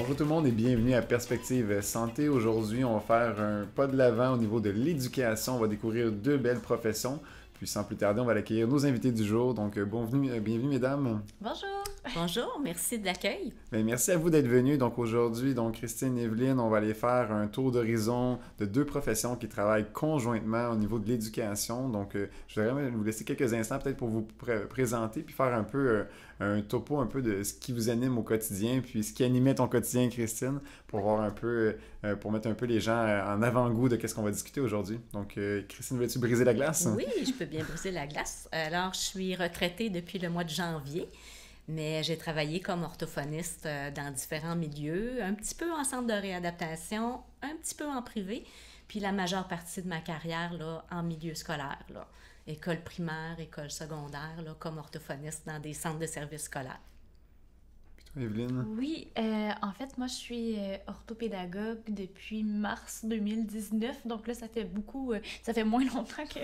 Bonjour tout le monde et bienvenue à Perspective Santé. Aujourd'hui, on va faire un pas de l'avant au niveau de l'éducation. On va découvrir deux belles professions. Puis sans plus tarder, on va accueillir nos invités du jour. Donc, bienvenue mesdames. Bonjour! Bonjour, merci de l'accueil. Bien, merci à vous d'être venus. Donc aujourd'hui, Christine et Evelyne, on va aller faire un tour d'horizon de deux professions qui travaillent conjointement au niveau de l'éducation. Donc, je voudrais vous laisser quelques instants peut-être pour vous présenter puis faire un peu un topo un peu de ce qui vous anime au quotidien puis ce qui animait ton quotidien, Christine, pour voir un peu, pour mettre un peu les gens en avant-goût de qu'est-ce qu'on va discuter aujourd'hui. Donc, Christine, veux-tu briser la glace? Oui, je peux bien briser la glace. Alors, je suis retraitée depuis le mois de janvier. Mais j'ai travaillé comme orthophoniste dans différents milieux, un petit peu en centre de réadaptation, un petit peu en privé, puis la majeure partie de ma carrière là, en milieu scolaire, là, école primaire, école secondaire, là, comme orthophoniste dans des centres de services scolaires. Toi, Evelyne? Oui, en fait, moi, je suis orthopédagogue depuis mars 2019. Donc là, ça fait ça fait moins longtemps que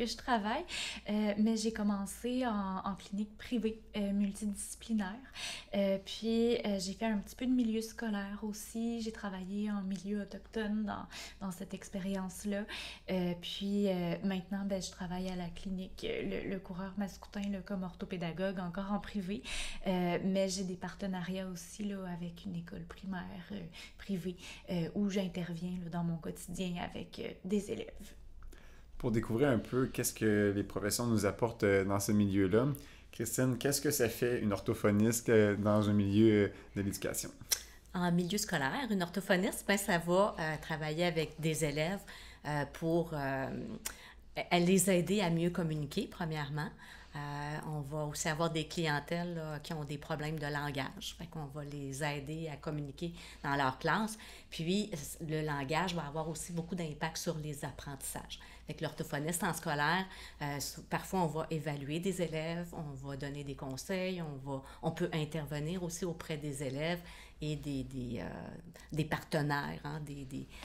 je travaille. Mais j'ai commencé en clinique privée multidisciplinaire. Puis, j'ai fait un petit peu de milieu scolaire aussi. J'ai travaillé en milieu autochtone dans cette expérience-là. Puis, maintenant, je travaille à la clinique, le coureur mascoutin là, comme orthopédagogue, encore en privé. Mais j'ai des partenariats aussi là, avec une école primaire privée où j'interviens là, dans mon quotidien avec des élèves. Pour découvrir un peu qu'est-ce que les professions nous apportent dans ce milieu-là, Christine, qu'est-ce que ça fait une orthophoniste dans un milieu de l'éducation? En milieu scolaire, une orthophoniste, ça va travailler avec des élèves pour les aider à mieux communiquer, premièrement. On va aussi avoir des clientèles là, qui ont des problèmes de langage. Fait qu'on va les aider à communiquer dans leur classe. Puis, le langage va avoir aussi beaucoup d'impact sur les apprentissages. Fait que l'orthophoniste en scolaire, parfois, on va évaluer des élèves, on va donner des conseils, on peut intervenir aussi auprès des élèves et des partenaires, hein,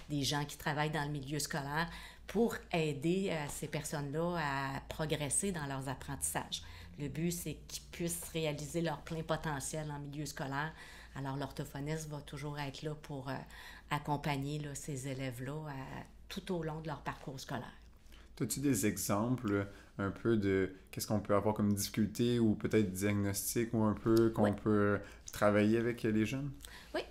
des gens qui travaillent dans le milieu scolaire pour aider ces personnes-là à progresser dans leurs apprentissages. Le but, c'est qu'ils puissent réaliser leur plein potentiel en milieu scolaire. Alors, l'orthophoniste va toujours être là pour accompagner là, ces élèves-là tout au long de leur parcours scolaire. As-tu des exemples un peu de qu'est-ce qu'on peut avoir comme difficulté ou peut-être diagnostic ou un peu qu'on Oui. peut travailler avec les jeunes? Oui,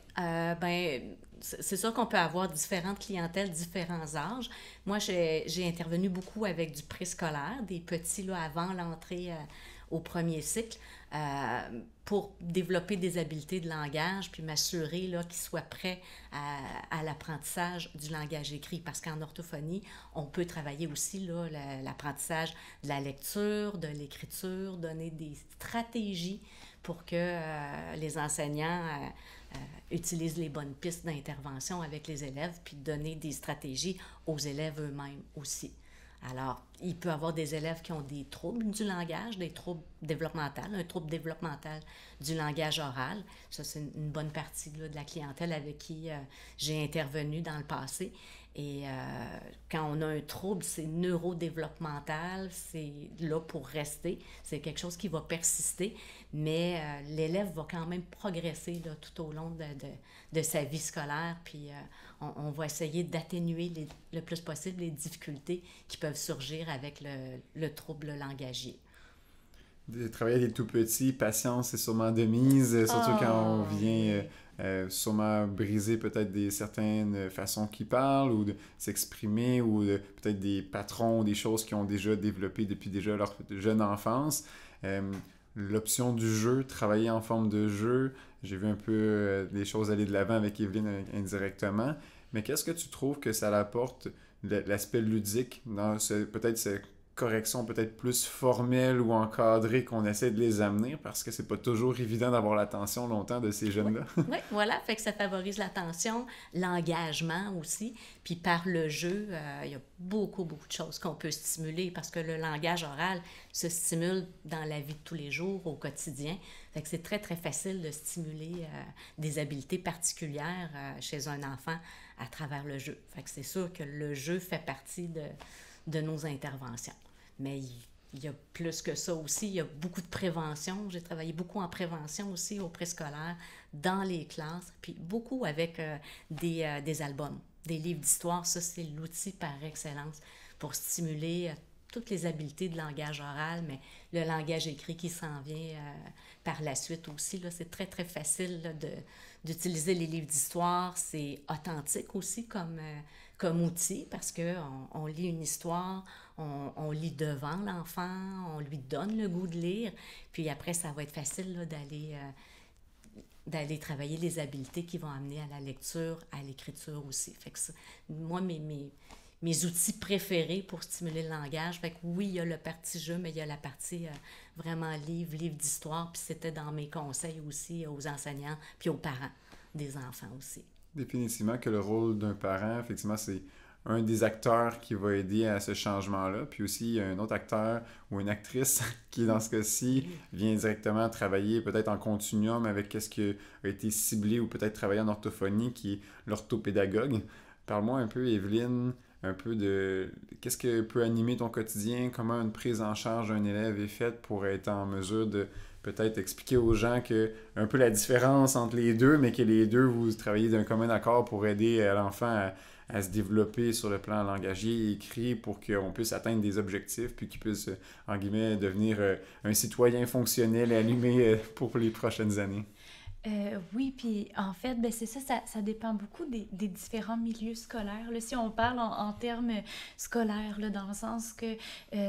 c'est sûr qu'on peut avoir différentes clientèles, différents âges. Moi, j'ai intervenu beaucoup avec du préscolaire, des petits là, avant l'entrée au premier cycle, pour développer des habiletés de langage, puis m'assurer là, qu'ils soient prêts à l'apprentissage du langage écrit. Parce qu'en orthophonie, on peut travailler aussi là, l'apprentissage de la lecture, de l'écriture, donner des stratégies pour que les enseignants utilisent les bonnes pistes d'intervention avec les élèves, puis donner des stratégies aux élèves eux-mêmes aussi. Alors, il peut y avoir des élèves qui ont des troubles du langage, des troubles développementaux, un trouble développemental du langage oral. Ça, c'est une bonne partie là, de la clientèle avec qui j'ai intervenu dans le passé. Et quand on a un trouble, c'est neurodéveloppemental, c'est là pour rester. C'est quelque chose qui va persister, mais l'élève va quand même progresser là, tout au long de sa vie scolaire. Puis on va essayer d'atténuer le plus possible les difficultés qui peuvent surgir avec le trouble langagier. De travailler avec les tout petits, patience, c'est sûrement de mise, surtout quand on vient sûrement briser peut-être certaines façons qu'ils parlent ou de s'exprimer ou peut-être des patrons ou des choses qu'ils ont déjà développées depuis déjà leur jeune enfance. L'option du jeu, travailler en forme de jeu, j'ai vu un peu les choses aller de l'avant avec Evelyne indirectement, mais qu'est-ce que tu trouves que ça apporte l'aspect ludique dans peut-être ce correction peut-être plus formelle ou encadrée qu'on essaie de les amener parce que c'est pas toujours évident d'avoir l'attention longtemps de ces jeunes-là. Oui, voilà, fait que ça favorise l'attention, l'engagement aussi, puis par le jeu, il y a beaucoup, beaucoup de choses qu'on peut stimuler parce que le langage oral se stimule dans la vie de tous les jours, au quotidien, fait que c'est très, très facile de stimuler des habiletés particulières chez un enfant à travers le jeu. Fait que c'est sûr que le jeu fait partie de nos interventions. Mais il y a plus que ça aussi. Il y a beaucoup de prévention. J'ai travaillé beaucoup en prévention aussi au préscolaire, dans les classes, puis beaucoup avec des albums, des livres d'histoire. Ça, c'est l'outil par excellence pour stimuler toutes les habiletés de langage oral, mais le langage écrit qui s'en vient par la suite aussi. Là, c'est très, très facile là, d'utiliser les livres d'histoire. C'est authentique aussi comme outil parce qu'on lit une histoire, on lit devant l'enfant, on lui donne le goût de lire, puis après, ça va être facile là, d'aller travailler les habiletés qui vont amener à la lecture, à l'écriture aussi. Fait que moi, mes outils préférés pour stimuler le langage. Fait que oui, il y a le parti jeu, mais il y a la partie vraiment livre d'histoire. Puis c'était dans mes conseils aussi aux enseignants, puis aux parents des enfants aussi. Définitivement que le rôle d'un parent, effectivement, c'est un des acteurs qui va aider à ce changement-là. Puis aussi, il y a un autre acteur ou une actrice qui, dans ce cas-ci, vient directement travailler peut-être en continuum avec ce qui a été ciblé ou peut-être travailler en orthophonie, qui est l'orthopédagogue. Parle-moi un peu, Evelyne, un peu de qu'est-ce que peut animer ton quotidien, comment une prise en charge d'un élève est faite pour être en mesure de peut-être expliquer aux gens que un peu la différence entre les deux, mais que les deux, vous travaillez d'un commun accord pour aider l'enfant à se développer sur le plan langagier et écrit pour qu'on puisse atteindre des objectifs puis qu'il puisse, en guillemets, devenir un citoyen fonctionnel et allumé pour les prochaines années. Oui, puis en fait, ben c'est ça dépend beaucoup des différents milieux scolaires. Là, si on parle en termes scolaires, là, dans le sens que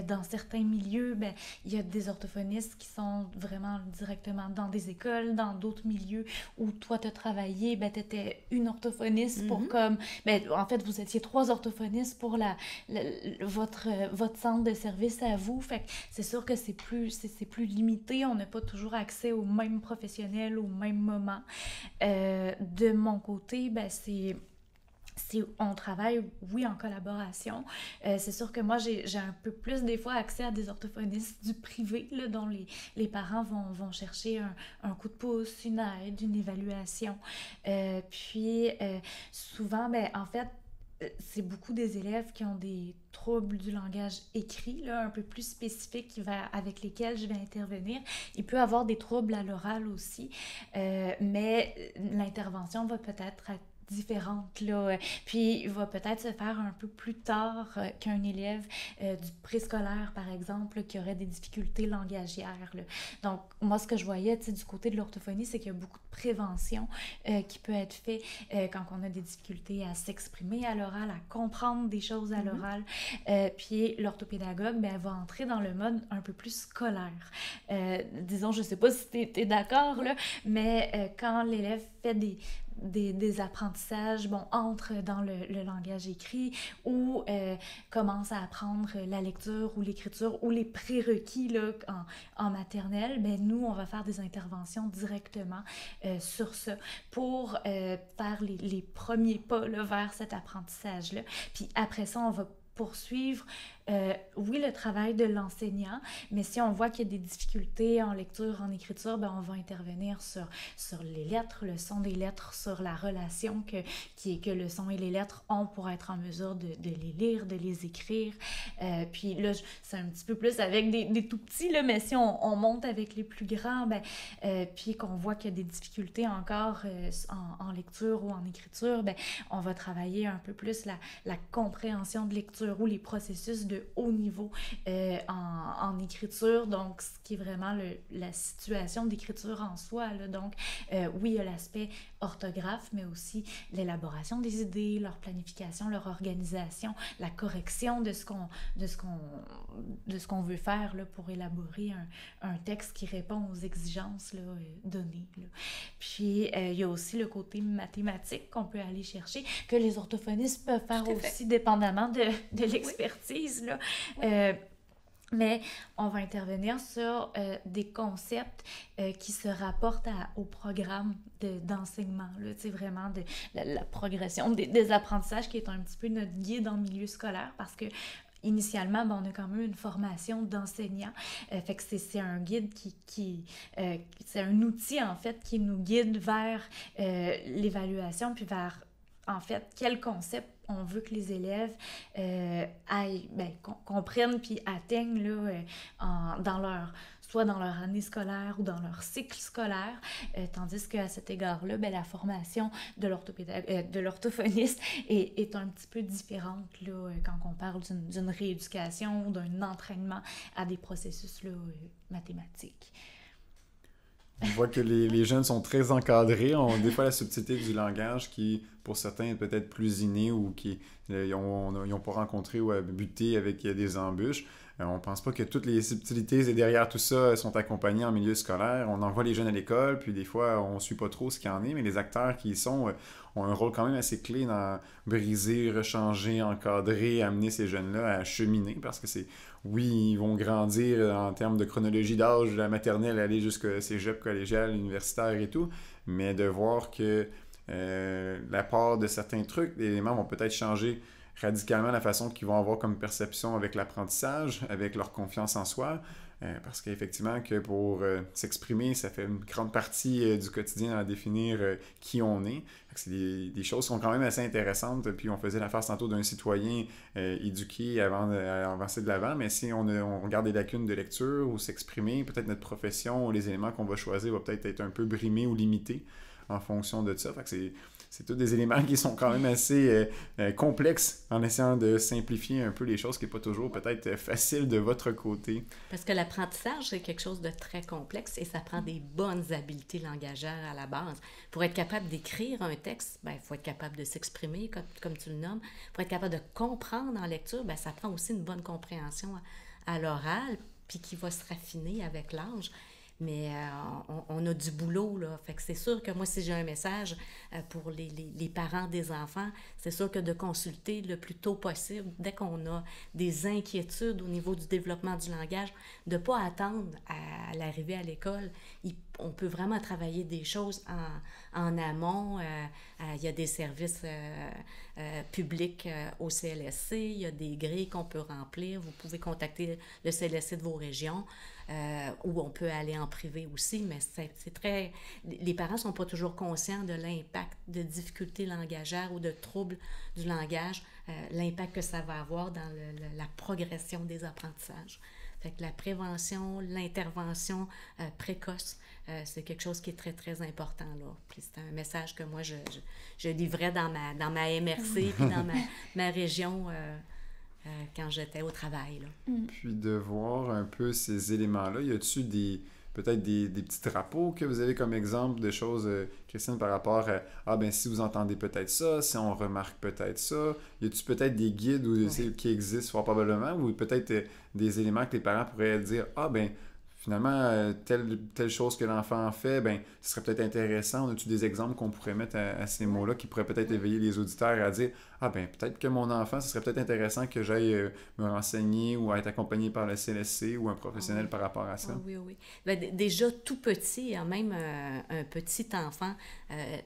dans certains milieux, ben, il y a des orthophonistes qui sont vraiment directement dans des écoles, dans d'autres milieux où toi, tu as travaillé, ben, tu étais une orthophoniste pour comme... Ben, en fait, vous étiez 3 orthophonistes pour votre centre de service à vous. Fait que c'est sûr que c'est plus limité. On n'a pas toujours accès aux mêmes professionnels, aux mêmes moment. De mon côté, ben on travaille, oui, en collaboration. C'est sûr que moi, j'ai un peu plus, des fois, accès à des orthophonistes du privé, là, dont les parents vont chercher un coup de pouce, une aide, une évaluation. Puis, souvent, ben, en fait, c'est beaucoup des élèves qui ont des troubles du langage écrit, là, un peu plus spécifiques avec lesquels je vais intervenir. Il peut y avoir des troubles à l'oral aussi, mais l'intervention va peut-être être différente, là. Puis, il va peut-être se faire un peu plus tard qu'un élève du préscolaire, par exemple, là, qui aurait des difficultés langagières, là. Donc, moi, ce que je voyais, tu sais, du côté de l'orthophonie, c'est qu'il y a beaucoup de prévention qui peut être fait quand on a des difficultés à s'exprimer à l'oral, à comprendre des choses à l'oral. Puis, l'orthopédagogue, ben, elle va entrer dans le mode un peu plus scolaire. Disons, je sais pas si t'es d'accord, là, mais quand l'élève fait des apprentissages, bon, entre dans le langage écrit ou commence à apprendre la lecture ou l'écriture ou les prérequis là, en maternelle, ben nous, on va faire des interventions directement sur ça pour faire les premiers pas là, vers cet apprentissage-là. Puis après ça, on va poursuivre, oui, le travail de l'enseignant, mais si on voit qu'il y a des difficultés en lecture, en écriture, ben on va intervenir sur les lettres, le son des lettres, sur la relation que le son et les lettres ont pour être en mesure de les lire, de les écrire. Puis là, c'est un petit peu plus avec des tout petits, là, mais si on monte avec les plus grands, ben, puis qu'on voit qu'il y a des difficultés encore en lecture ou en écriture, ben, on va travailler un peu plus la compréhension de lecture ou les processus de haut niveau en écriture, donc ce qui est vraiment la situation d'écriture en soi, là. Donc oui, il y a l'aspect orthographe, mais aussi l'élaboration des idées, leur planification, leur organisation, la correction de ce qu'on veut faire là, pour élaborer un texte qui répond aux exigences là, données, là. Puis il y a aussi le côté mathématique qu'on peut aller chercher, que les orthophonistes peuvent faire aussi dépendamment de l'expertise, là. Mais on va intervenir sur des concepts qui se rapportent au programme d'enseignement, là, tu sais, vraiment de la progression des apprentissages qui est un petit peu notre guide en milieu scolaire parce que initialement, ben, on a quand même une formation d'enseignant. Fait que c'est un guide c'est un outil, en fait, qui nous guide vers l'évaluation puis vers en fait, quel concept on veut que les élèves comprennent puis atteignent là, soit dans leur année scolaire ou dans leur cycle scolaire, tandis qu'à cet égard-là, la formation de l'orthophoniste est un petit peu différente là, quand on parle d'une rééducation, d'un entraînement à des processus là, mathématiques. On voit que les jeunes sont très encadrés. On des fois la subtilité du langage qui, pour certains, est peut-être plus inné ou qui n'ont pas rencontré ou buté avec des embûches. On ne pense pas que toutes les subtilités et derrière tout ça sont accompagnées en milieu scolaire. On envoie les jeunes à l'école, puis des fois, on ne suit pas trop ce qu'il y en est, mais les acteurs qui y sont ont un rôle quand même assez clé dans briser, rechanger, encadrer, amener ces jeunes-là à cheminer, parce que oui, ils vont grandir en termes de chronologie d'âge, de la maternelle, aller jusqu'au cégep, collégial, universitaire et tout, mais de voir que l'apport de certains trucs, les éléments vont peut-être changer radicalement la façon qu'ils vont avoir comme perception avec l'apprentissage, avec leur confiance en soi, parce qu'effectivement que pour s'exprimer, ça fait une grande partie du quotidien à définir qui on est. C'est des choses qui sont quand même assez intéressantes, puis on faisait la face tantôt d'un citoyen éduqué avant d'avancer de l'avant, mais si on regarde des lacunes de lecture ou s'exprimer, peut-être notre profession ou les éléments qu'on va choisir va peut-être être un peu brimés ou limités en fonction de ça. Fait que c'est tous des éléments qui sont quand même assez complexes en essayant de simplifier un peu les choses, qui n'est pas toujours peut-être facile de votre côté. Parce que l'apprentissage, c'est quelque chose de très complexe et ça prend des bonnes habiletés langagères à la base. Pour être capable d'écrire un texte, il faut être capable de s'exprimer, comme tu le nommes. Pour être capable de comprendre en lecture, ça prend aussi une bonne compréhension à l'oral, puis qui va se raffiner avec l'âge. Mais on a du boulot, là. Fait que c'est sûr que moi, si j'ai un message pour les parents des enfants, c'est sûr que de consulter le plus tôt possible, dès qu'on a des inquiétudes au niveau du développement du langage, de ne pas attendre à l'arrivée à l'école. On peut vraiment travailler des choses en amont. Il y a des services publics au CLSC, il y a des grilles qu'on peut remplir. Vous pouvez contacter le CLSC de vos régions. Ou on peut aller en privé aussi, mais c'est très... Les parents ne sont pas toujours conscients de l'impact de difficultés langagères ou de troubles du langage, l'impact que ça va avoir dans la progression des apprentissages. Fait que la prévention, l'intervention précoce, c'est quelque chose qui est très, très important, là. Puis c'est un message que moi, je livrais dans ma MRC puis dans ma région quand j'étais au travail, là. Puis de voir un peu ces éléments-là, y a-t-il peut-être des petits drapeaux que vous avez comme exemple de choses, Christine, par rapport à si vous entendez peut-être ça, si on remarque peut-être ça, y a-t-il peut-être des guides qui existent fort probablement, ou peut-être des éléments que les parents pourraient dire finalement, telle chose que l'enfant fait, ce serait peut-être intéressant. On a-tu des exemples qu'on pourrait mettre à ces mots-là qui pourraient peut-être éveiller les auditeurs à dire peut-être que mon enfant, ce serait peut-être intéressant que j'aille me renseigner ou être accompagné par le CLSC ou un professionnel par rapport à ça. Oui. Déjà tout petit, même un petit enfant,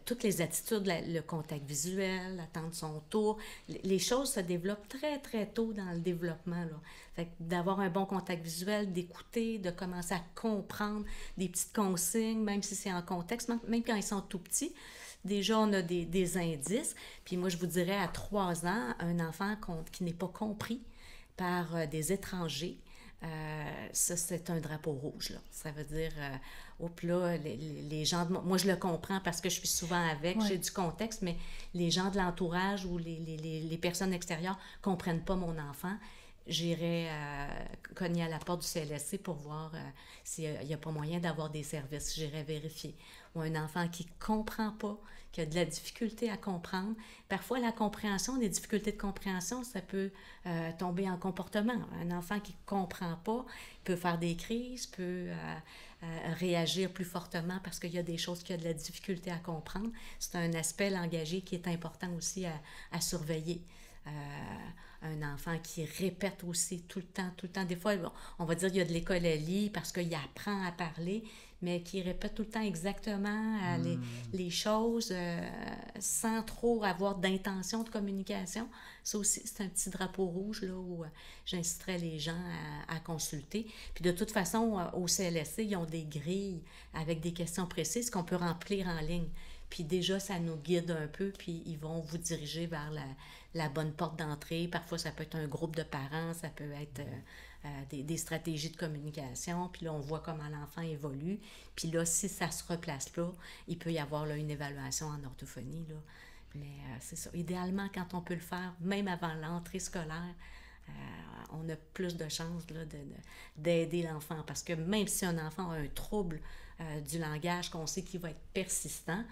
toutes les attitudes, le contact visuel, attendre son tour, les choses se développent très, très tôt dans le développement, là. Fait que d'avoir un bon contact visuel, d'écouter, de commencer à comprendre des petites consignes, même si c'est en contexte, même quand ils sont tout petits. Déjà, on a des indices. Puis moi, je vous dirais, à 3 ans, un enfant qui n'est pas compris par des étrangers, ça, c'est un drapeau rouge, là. Ça veut dire, les gens... Moi, je le comprends parce que je suis souvent avec, j'ai du contexte, mais les gens de l'entourage ou les personnes extérieures ne comprennent pas mon enfant. J'irai cogner à la porte du CLSC pour voir s'il n'y a pas moyen d'avoir des services. J'irai vérifier. Ou un enfant qui ne comprend pas, qui a de la difficulté à comprendre. Parfois, la compréhension, des difficultés de compréhension, ça peut tomber en comportement. Un enfant qui ne comprend pas peut faire des crises, peut réagir plus fortement parce qu'il y a des choses qu'il a de la difficulté à comprendre. C'est un aspect langagier qui est important aussi à surveiller. Un enfant qui répète aussi tout le temps. Des fois, on va dire qu'il y a de l'école à lit parce qu'il apprend à parler, mais qui répète tout le temps exactement les choses sans trop avoir d'intention de communication. Ça aussi, c'est un petit drapeau rouge là, où j'inciterais les gens à consulter. Puis de toute façon, au CLSC, ils ont des grilles avec des questions précises qu'on peut remplir en ligne. Puis déjà, ça nous guide un peu, puis ils vont vous diriger vers la bonne porte d'entrée. Parfois, ça peut être un groupe de parents, ça peut être des stratégies de communication. Puis là, on voit comment l'enfant évolue. Puis là, si ça se replace là, il peut y avoir là, une évaluation en orthophonie, là. Mais c'est ça. Idéalement, quand on peut le faire, même avant l'entrée scolaire, on a plus de chances là, d'aider l'enfant. Parce que même si un enfant a un trouble du langage qu'on sait qu'il va être persistant,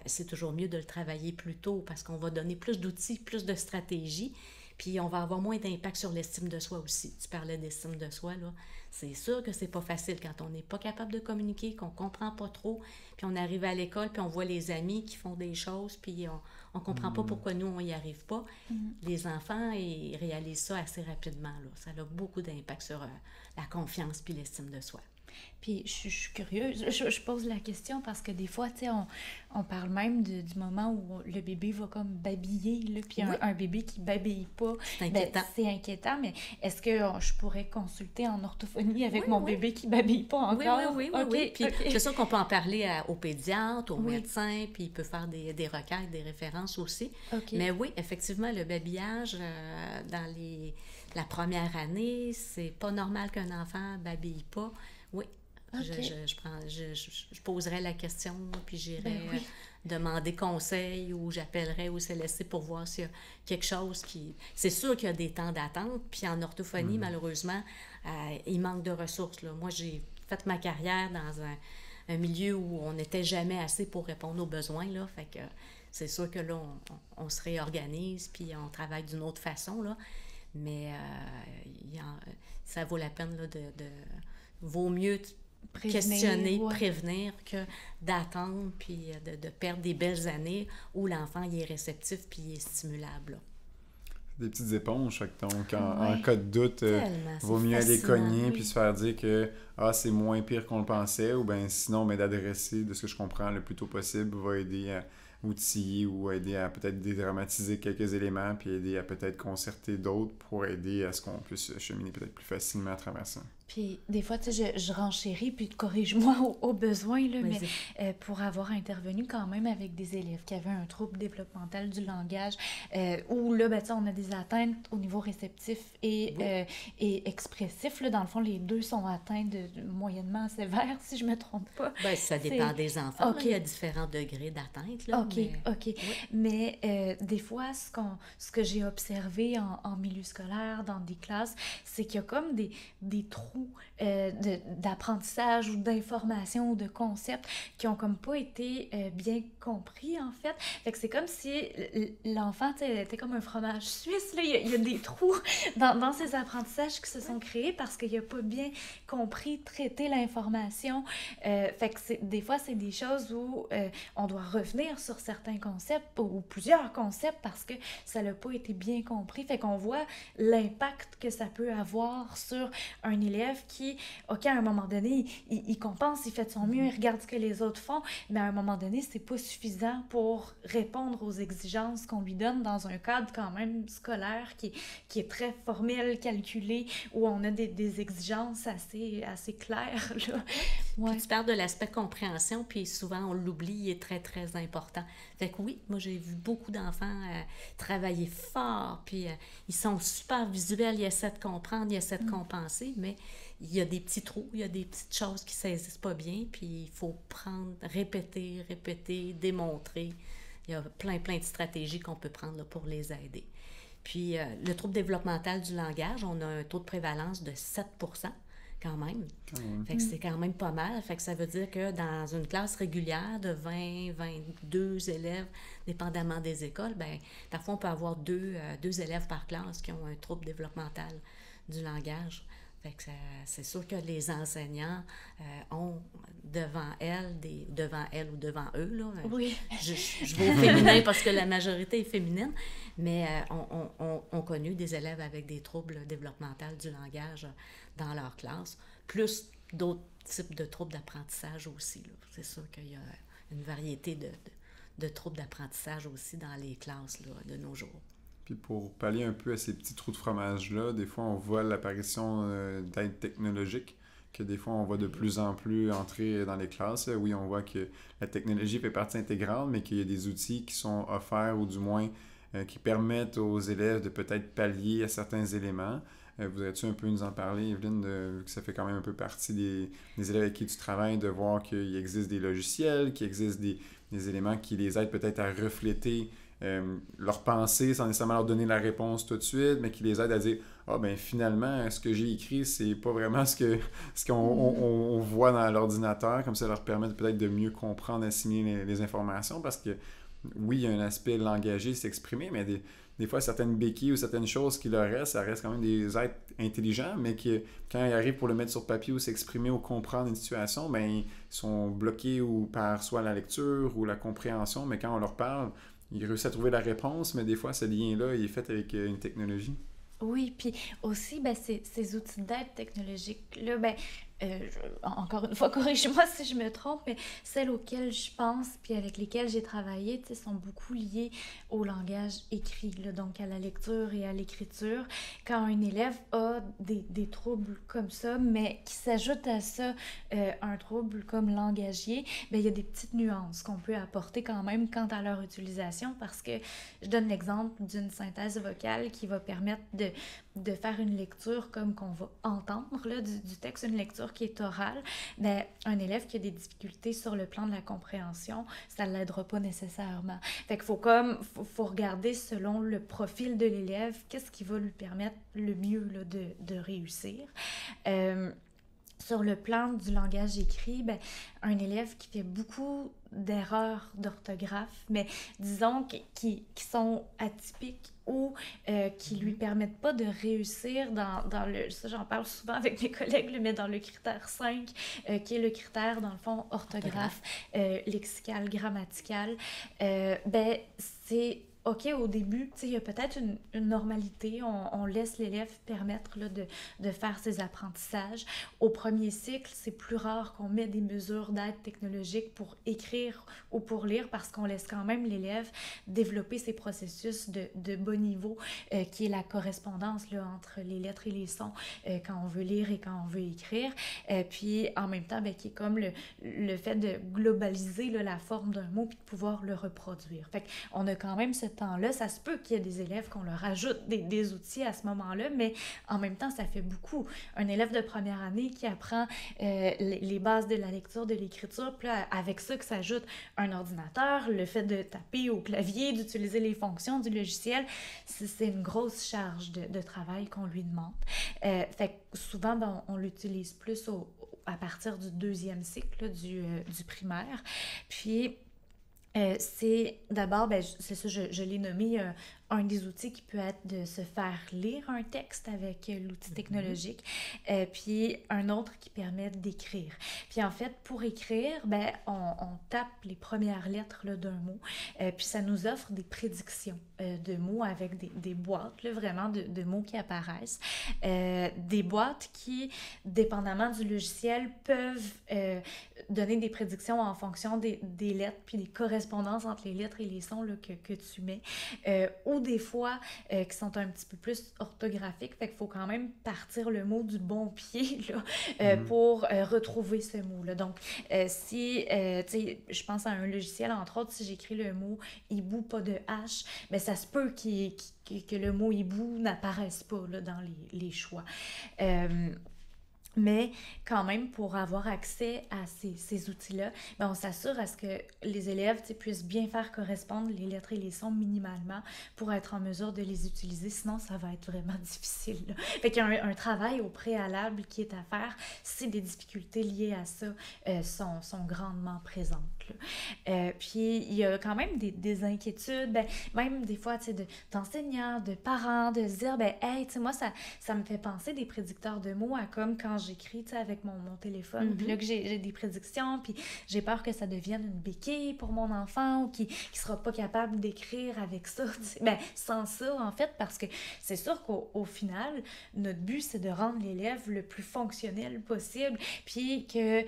c'est toujours mieux de le travailler plus tôt parce qu'on va donner plus d'outils, plus de stratégies, puis on va avoir moins d'impact sur l'estime de soi aussi. Tu parlais d'estime de soi, là. C'est sûr que c'est pas facile quand on n'est pas capable de communiquer, qu'on comprend pas trop, puis on arrive à l'école, puis on voit les amis qui font des choses, puis on comprend pas pourquoi nous, on y arrive pas. Les enfants, ils réalisent ça assez rapidement, là. Ça a beaucoup d'impact sur la confiance puis l'estime de soi. Puis je suis curieuse, je pose la question parce que des fois, tu sais, on parle même du moment où le bébé va comme babiller, là, puis Oui. un bébé qui babille pas. C'est inquiétant. C'est inquiétant, mais est-ce que je pourrais consulter en orthophonie avec mon oui. bébé qui babille pas encore? Oui. Okay, Puis okay. c'est sûr qu'on peut en parler au pédiatre, au Oui. médecin, puis il peut faire des requêtes, des références aussi. OK. Mais oui, effectivement, le babillage, dans la première année, c'est pas normal qu'un enfant babille pas. Oui. OK. Je poserais la question, puis j'irais Ben oui. demander conseil ou j'appellerais au CLSC pour voir s'il y a quelque chose qui... C'est sûr qu'il y a des temps d'attente, puis en orthophonie, malheureusement, il manque de ressources, là. Moi, j'ai fait ma carrière dans un milieu où on n'était jamais assez pour répondre aux besoins, là. Fait que c'est sûr que là, on se réorganise, puis on travaille d'une autre façon, là. Mais ça vaut la peine, là, vaut mieux questionner, ouais. prévenir que d'attendre puis de perdre des belles années où l'enfant il est réceptif puis il est stimulable. Là. Des petites éponges, fait que donc Ouais. en cas de doute, Tellement, vaut c'est mieux aller fascinant, cogner oui. puis se faire dire que c'est moins pire qu'on le pensait, ou bien sinon d'adresser, de ce que je comprends, le plus tôt possible va aider à outiller ou aider à peut-être dédramatiser quelques éléments puis aider à peut-être concerter d'autres pour aider à ce qu'on puisse cheminer peut-être plus facilement à travers ça. Puis des fois, tu sais, je renchéris, puis corrige-moi au besoin, là, Vas-y. mais pour avoir intervenu quand même avec des élèves qui avaient un trouble développemental du langage, où là, ben, tu sais, on a des atteintes au niveau réceptif et expressif. Là, dans le fond, les deux sont atteints de moyennement sévère, si je me trompe pas. Ben, ça dépend des enfants. OK. Là, il y a différents degrés d'atteinte. Là, OK, mais... OK. Mais des fois, ce que j'ai observé en milieu scolaire, dans des classes, c'est qu'il y a comme des trous d'apprentissage ou d'information ou de concepts qui ont comme pas été bien compris, en fait. Fait que c'est comme si l'enfant était comme un fromage suisse, là. Il y a des trous dans ces apprentissages qui se sont créés parce qu'il a pas bien compris, traité l'information. Fait que des fois, c'est des choses où on doit revenir sur certains concepts ou plusieurs concepts parce que ça n'a pas été bien compris. Fait qu'on voit l'impact que ça peut avoir sur un élève qui, OK, à un moment donné, il compense, il fait de son mieux, il regarde ce que les autres font, mais à un moment donné, c'est pas suffisant pour répondre aux exigences qu'on lui donne dans un cadre quand même scolaire qui est très formel, calculé, où on a des exigences assez claires, là. Ouais. Puis tu parles de l'aspect compréhension, puis souvent on l'oublie, il est très, très important. Fait que oui, moi j'ai vu beaucoup d'enfants travailler fort, puis ils sont super visuels, ils essaient de comprendre, ils essaient de compenser, mais il y a des petits trous, il y a des petites choses qui ne saisissent pas bien, puis il faut répéter, démontrer. Il y a plein de stratégies qu'on peut prendre là, pour les aider. Puis le trouble développemental du langage, on a un taux de prévalence de 7%. Quand même. Fait que c'est quand même pas mal. Fait que ça veut dire que dans une classe régulière de 20, 22 élèves, dépendamment des écoles, ben parfois on peut avoir deux élèves par classe qui ont un trouble développemental du langage. Fait que c'est sûr que les enseignants ont devant elles ou devant eux, là, Oui. je vais au féminin parce que la majorité est féminine, mais ont connu des élèves avec des troubles développementaux du langage dans leur classe, plus d'autres types de troubles d'apprentissage aussi. Là. C'est sûr qu'il y a une variété de troubles d'apprentissage aussi dans les classes là, de nos jours. Puis pour pallier un peu à ces petits trous de fromage-là, des fois on voit l'apparition d'aides technologiques que des fois on voit de plus en plus entrer dans les classes. Oui, on voit que la technologie fait partie intégrante, mais qu'il y a des outils qui sont offerts ou du moins qui permettent aux élèves de peut-être pallier à certains éléments. Voudrais-tu un peu nous en parler, Evelyne, vu que ça fait quand même un peu partie des élèves avec qui tu travailles, de voir qu'il existe des logiciels, qu'il existe des éléments qui les aident peut-être à refléter leurs pensées sans nécessairement leur donner la réponse tout de suite, mais qui les aident à dire ah ben finalement ce que j'ai écrit c'est pas vraiment ce qu'on on voit dans l'ordinateur, comme ça leur permet peut-être de mieux comprendre, assimiler les informations, parce que oui, il y a un aspect langagier, s'exprimer, mais des fois, certaines béquilles ou certaines choses qui leur restent, ça reste quand même des êtres intelligents, mais qui, quand ils arrivent pour le mettre sur papier ou s'exprimer ou comprendre une situation, ben, ils sont bloqués ou par soit la lecture ou la compréhension, mais quand on leur parle, ils réussissent à trouver la réponse, mais des fois, ce lien-là, il est fait avec une technologie. Oui, puis aussi, ben, ces outils d'aide technologique-là, ben, encore une fois, corrige-moi si je me trompe, mais celles auxquelles je pense, puis avec lesquelles j'ai travaillé, tu sais, sont beaucoup liées au langage écrit, là, donc à la lecture et à l'écriture. Quand un élève a des troubles comme ça, mais qui s'ajoute à ça un trouble comme langagier, ben, il y a des petites nuances qu'on peut apporter quand même quant à leur utilisation, parce que je donne l'exemple d'une synthèse vocale qui va permettre de faire une lecture comme qu'on va entendre là, du texte, une lecture qui est orale, ben, un élève qui a des difficultés sur le plan de la compréhension, ça ne l'aidera pas nécessairement. Fait qu'il faut regarder selon le profil de l'élève, qu'est-ce qui va lui permettre le mieux là, de réussir. Sur le plan du langage écrit, ben, un élève qui fait beaucoup d'erreurs d'orthographe, mais disons qui sont atypiques ou qui lui permettent pas de réussir dans le... Ça, j'en parle souvent avec mes collègues, mais dans le critère 5, qui est le critère, dans le fond, orthographe, lexical, grammatical, ben, c'est... OK, au début, il y a peut-être une normalité, on laisse l'élève permettre là, de faire ses apprentissages. Au premier cycle, c'est plus rare qu'on met des mesures d'aide technologique pour écrire ou pour lire, parce qu'on laisse quand même l'élève développer ses processus de bas niveau, qui est la correspondance là, entre les lettres et les sons quand on veut lire et quand on veut écrire. Puis en même temps, ben, qui est comme le fait de globaliser là, la forme d'un mot puis de pouvoir le reproduire. Fait qu'on a quand même ce temps-là. Ça se peut qu'il y ait des élèves qu'on leur ajoute des outils à ce moment-là, mais en même temps, ça fait beaucoup. Un élève de première année qui apprend les bases de la lecture, de l'écriture, puis là, avec ça que s'ajoute un ordinateur, le fait de taper au clavier, d'utiliser les fonctions du logiciel, c'est une grosse charge de travail qu'on lui demande. Fait que souvent, ben, on l'utilise plus à partir du deuxième cycle là, du primaire. Puis, c'est d'abord, ben, c'est ça, je l'ai nommé un des outils qui peut être de se faire lire un texte avec l'outil technologique, puis un autre qui permet d'écrire. Puis en fait, pour écrire, ben, on tape les premières lettres là, d'un mot, puis ça nous offre des prédictions de mots avec des boîtes, là, vraiment de mots qui apparaissent. Des boîtes qui, dépendamment du logiciel, peuvent donner des prédictions en fonction des lettres, puis des correspondances entre les lettres et les sons là, que tu mets, ou des fois qui sont un petit peu plus orthographiques, fait qu'il faut quand même partir le mot du bon pied là, pour retrouver ce mot-là. Donc, si, tu sais, je pense à un logiciel, entre autres, si j'écris le mot « hibou », pas de « h », ben ça se peut que le mot « hibou » n'apparaisse pas là, dans les choix. Mais quand même, pour avoir accès à ces outils-là, ben on s'assure à ce que les élèves puissent bien faire correspondre les lettres et les sons minimalement pour être en mesure de les utiliser. Sinon, ça va être vraiment difficile. Là. Fait qu'il y a un travail au préalable qui est à faire si des difficultés liées à ça sont grandement présentes. Puis, il y a quand même des inquiétudes, ben, même des fois d'enseignants, de parents, de se dire, ben, hey, tu sais, moi, ça me fait penser des prédicteurs de mots à comme quand j'écris avec mon téléphone, puis là que j'ai des prédictions, puis j'ai peur que ça devienne une béquille pour mon enfant ou qui sera pas capable d'écrire avec ça, ben, sans ça, en fait, parce que c'est sûr qu'au final, notre but, c'est de rendre l'élève le plus fonctionnel possible, puis qu'il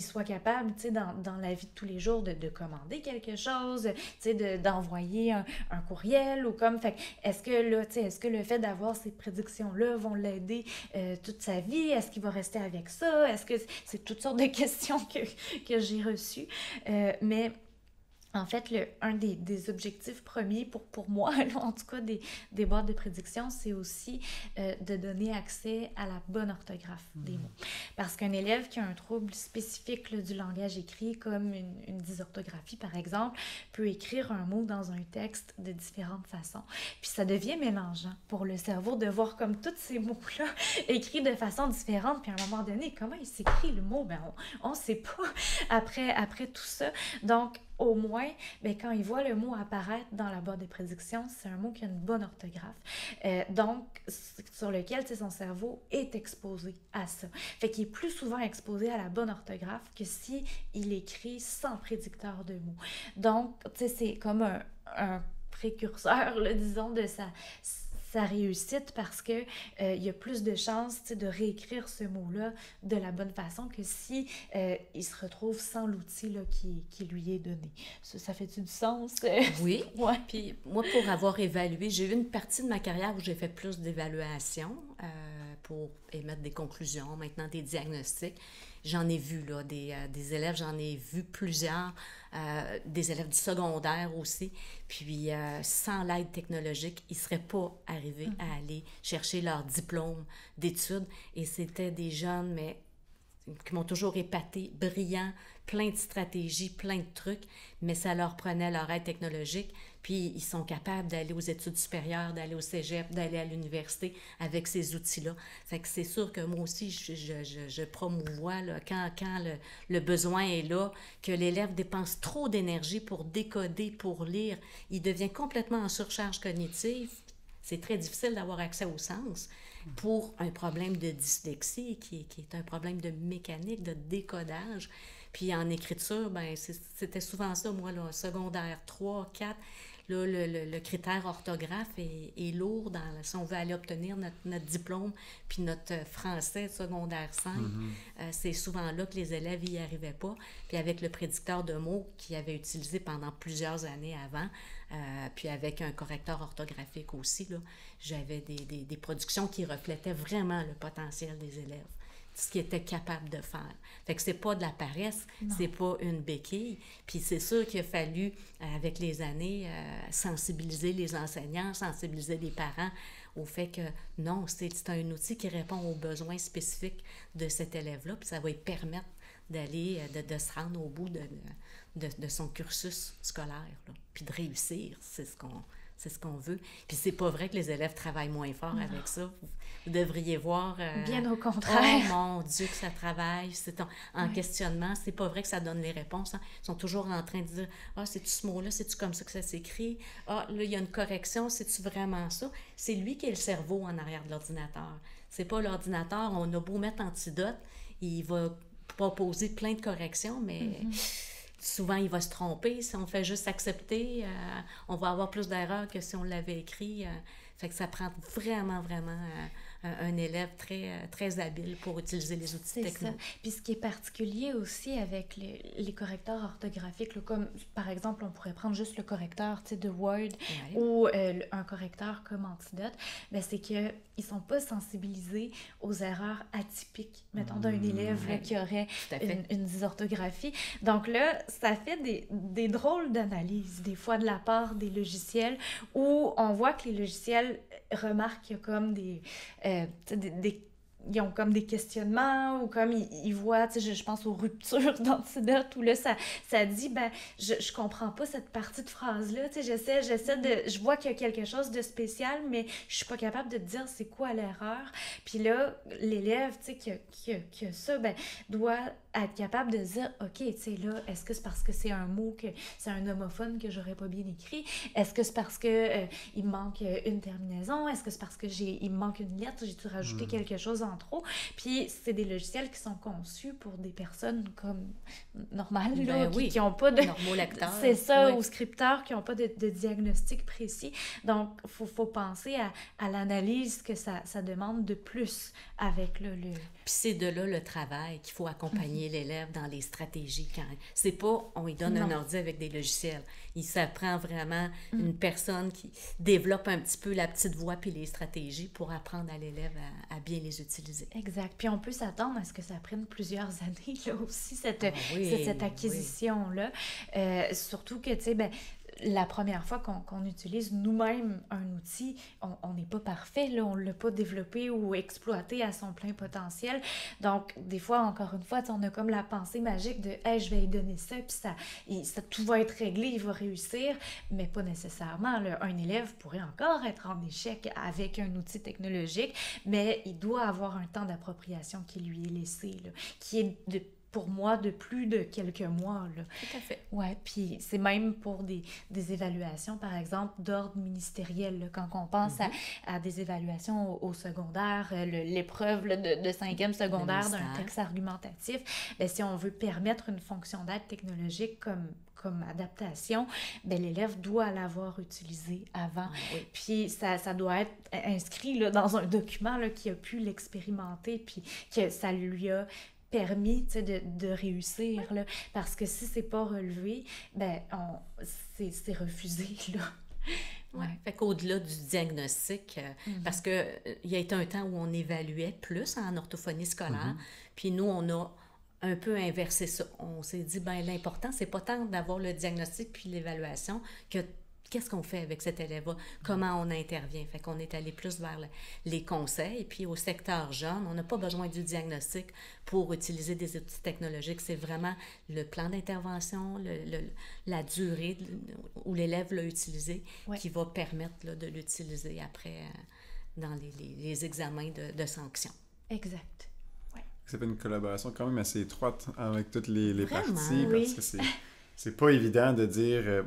soit capable, tu sais, dans dans la vie de tous les jours de commander quelque chose, tu sais, d'envoyer un courriel ou comme, fait est-ce que là, tu sais, est-ce que le fait d'avoir ces prédictions-là vont l'aider toute sa vie? Est-ce qu'il va rester avec ça? Est-ce que c'est toutes sortes de questions que j'ai reçues? Mais en fait, un des objectifs premiers pour moi, en tout cas des boîtes de prédiction, c'est aussi de donner accès à la bonne orthographe des mots. Parce qu'un élève qui a un trouble spécifique là, du langage écrit, comme une dysorthographie par exemple, peut écrire un mot dans un texte de différentes façons. Puis ça devient mélangeant pour le cerveau de voir comme tous ces mots-là écrits de façon différente. Puis à un moment donné, comment il s'écrit le mot? Ben, on ne sait pas après tout ça. Donc, au moins, ben, quand il voit le mot apparaître dans la boîte de prédiction, c'est un mot qui a une bonne orthographe. Donc, sur lequel son cerveau est exposé à ça. Fait qu'il est plus souvent exposé à la bonne orthographe que si il écrit sans prédicteur de mots. Donc, c'est comme un précurseur, là, disons, de sa réussite parce que il y a plus de chances de réécrire ce mot-là de la bonne façon que si il se retrouve sans l'outil là, qui lui est donné. Ça fait-tu du sens? Oui. Ouais. Puis moi, pour avoir évalué, j'ai eu une partie de ma carrière où j'ai fait plus d'évaluation pour émettre des conclusions, maintenant des diagnostics. J'en ai vu là, des élèves, j'en ai vu plusieurs, des élèves du secondaire aussi. Puis sans l'aide technologique, ils ne seraient pas arrivés à aller chercher leur diplôme d'études. Et c'était des jeunes, mais qui m'ont toujours épaté, brillants, plein de stratégies, plein de trucs, mais ça leur prenait leur aide technologique. Puis ils sont capables d'aller aux études supérieures, d'aller au cégep, d'aller à l'université avec ces outils-là. Fait que c'est sûr que moi aussi, je promouvois, là, quand le besoin est là, que l'élève dépense trop d'énergie pour décoder, pour lire, il devient complètement en surcharge cognitive. C'est très difficile d'avoir accès au sens pour un problème de dyslexie qui est un problème de mécanique, de décodage. Puis en écriture, ben c'était souvent ça, moi, là, secondaire 3, 4. Là, le critère orthographe est lourd si on veut aller obtenir notre diplôme, puis notre français secondaire 5. C'est souvent là que les élèves n'y arrivaient pas. Puis avec le prédicteur de mots qu'ils avaient utilisé pendant plusieurs années avant, puis avec un correcteur orthographique aussi, là, j'avais des productions qui reflétaient vraiment le potentiel des élèves, ce qu'ils étaient capables de faire. Fait que c'est pas de la paresse, c'est pas une béquille. Puis c'est sûr qu'il a fallu, avec les années, sensibiliser les enseignants, sensibiliser les parents au fait que non, c'est un outil qui répond aux besoins spécifiques de cet élève-là, puis ça va lui permettre d'aller, de se rendre au bout de son cursus scolaire, là, puis de réussir, c'est ce qu'on veut. Puis c'est pas vrai que les élèves travaillent moins fort avec ça. Vous devriez voir... Bien au contraire. Oh mon Dieu, que ça travaille. C'est en questionnement. C'est pas vrai que ça donne les réponses. Hein. Ils sont toujours en train de dire « Ah, c'est-tu ce mot-là? C'est-tu comme ça que ça s'écrit? Ah, là, il y a une correction. C'est-tu vraiment ça? » C'est lui qui est le cerveau en arrière de l'ordinateur. C'est pas l'ordinateur. On a beau mettre antidote, il va proposer plein de corrections, mais... Souvent, il va se tromper. Si on fait juste accepter, on va avoir plus d'erreurs que si on l'avait écrit. Fait que ça prend vraiment, vraiment un élève très habile pour utiliser les outils techniques. C'est ça. Puis ce qui est particulier aussi avec les correcteurs orthographiques, là, comme par exemple, on pourrait prendre juste le correcteur de Word ou un correcteur comme Antidote, ben, c'est qu'ils ne sont pas sensibilisés aux erreurs atypiques, mettons, d'un élève là, qui aurait une dysorthographie. Donc là, ça fait des drôles d'analyses, des fois de la part des logiciels, où on voit que les logiciels remarquent qu'il y a comme ils ont comme des questionnements ou comme ils voient, je pense aux ruptures d'Antidote où là, ça dit, ben, je comprends pas cette partie de phrase-là, je vois qu'il y a quelque chose de spécial, mais je suis pas capable de te dire c'est quoi l'erreur. Puis là, l'élève, qui a ça, ben, doit être capable de dire, OK, là, est-ce que c'est parce que c'est un mot, que c'est un homophone que j'aurais pas bien écrit? Est-ce que c'est parce que il me manque une terminaison? Est-ce que c'est parce que il me manque une lettre? J'ai-tu rajouté quelque chose en trop? Puis c'est des logiciels qui sont conçus pour des personnes comme normales, là, qui n'ont pas de... Normolecteurs. C'est ça, ou scripteurs qui n'ont pas de diagnostic précis. Donc, il faut penser à l'analyse que ça demande de plus avec le... Puis c'est de là le travail qu'il faut accompagner accompagner l'élève dans les stratégies. C'est pas, on lui donne un ordi avec des logiciels. Il s'apprend vraiment une personne qui développe un petit peu la petite voix puis les stratégies pour apprendre à l'élève à bien les utiliser. Exact. Puis on peut s'attendre à ce que ça prenne plusieurs années, là aussi, cette acquisition-là. Surtout que, tu sais, la première fois qu'on utilise nous-mêmes un outil, on n'est pas parfait, là, on ne l'a pas développé ou exploité à son plein potentiel. Donc, des fois, encore une fois, on a comme la pensée magique de hey, « je vais lui donner ça, puis ça, tout va être réglé, il va réussir », mais pas nécessairement. Là. Un élève pourrait encore être en échec avec un outil technologique, mais il doit avoir un temps d'appropriation qui lui est laissé, là, qui est pour moi, de plus de quelques mois. Là. Tout à fait. Oui, puis c'est même pour des évaluations, par exemple, d'ordre ministériel. Là, quand on pense à des évaluations au secondaire, l'épreuve là, de 5e secondaire d'un texte argumentatif, bien, si on veut permettre une fonction d'aide technologique comme adaptation, bien, l'élève doit l'avoir utilisé avant. Puis ça doit être inscrit là, dans un document là, qui a pu l'expérimenter, puis que ça lui a permis de réussir, là, parce que si c'est pas relevé, ben c'est refusé, là. Ouais. Fait qu'au-delà du diagnostic, parce que il y a été un temps où on évaluait plus en orthophonie scolaire, puis nous, on a un peu inversé ça. On s'est dit, l'important, c'est pas tant d'avoir le diagnostic puis l'évaluation que qu'est-ce qu'on fait avec cet élève-là? Comment on intervient? Fait qu'on est allé plus vers les conseils. Puis au secteur jeune, on n'a pas besoin du diagnostic pour utiliser des outils technologiques. C'est vraiment le plan d'intervention, la durée où l'élève l'a utilisé qui va permettre là, de l'utiliser après dans les examens de sanction. Exact. Ouais. Ça fait une collaboration quand même assez étroite avec toutes les parties parce que c'est pas évident de dire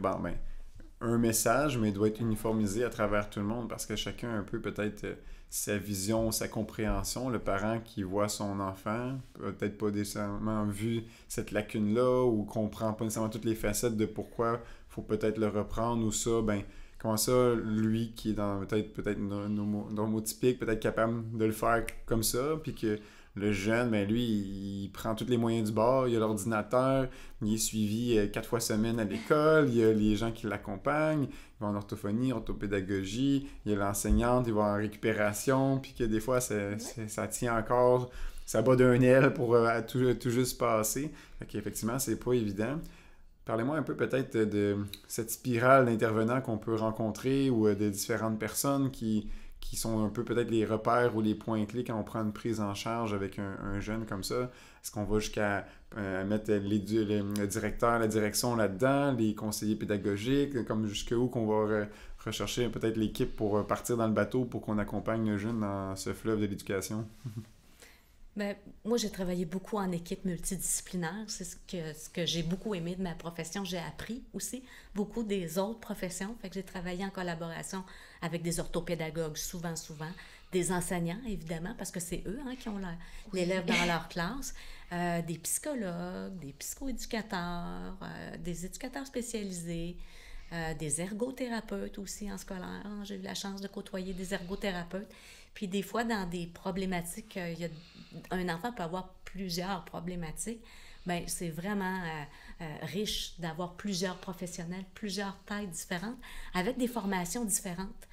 un message, mais il doit être uniformisé à travers tout le monde parce que chacun a un peu peut-être sa vision, sa compréhension. Le parent qui voit son enfant peut-être pas nécessairement vu cette lacune-là ou comprend pas nécessairement toutes les facettes de pourquoi il faut peut-être le reprendre ou ça, comment ça, lui qui est dans peut-être normotypique, peut-être capable de le faire comme ça, puis que le jeune, lui, il prend tous les moyens du bord, il a l'ordinateur, il est suivi 4 fois semaine à l'école, il y a les gens qui l'accompagnent, il va en orthophonie, orthopédagogie, il y a l'enseignante, il va en récupération, puis que des fois, ça tient encore, ça bat d'un aile pour tout juste passer. Fait qu'effectivement, c'est pas évident. Parlez-moi un peu peut-être de cette spirale d'intervenants qu'on peut rencontrer ou de différentes personnes qui sont un peu peut-être les repères ou les points clés quand on prend une prise en charge avec un jeune comme ça. Est-ce qu'on va jusqu'à mettre le directeur, la direction là-dedans, les conseillers pédagogiques, comme jusqu'où qu'on va rechercher peut-être l'équipe pour partir dans le bateau pour qu'on accompagne le jeune dans ce fleuve de l'éducation? Moi, j'ai travaillé beaucoup en équipe multidisciplinaire. C'est ce que j'ai beaucoup aimé de ma profession. J'ai appris aussi beaucoup des autres professions. Fait que j'ai travaillé en collaboration avec des orthopédagogues, souvent, des enseignants, évidemment, parce que c'est eux qui ont l'élève dans leur classe, des psychologues, des psychoéducateurs, des éducateurs spécialisés, des ergothérapeutes aussi en scolaire. J'ai eu la chance de côtoyer des ergothérapeutes. Puis des fois, dans des problématiques, un enfant peut avoir plusieurs problématiques. C'est vraiment riche d'avoir plusieurs professionnels, plusieurs tailles différentes, avec des formations différentes.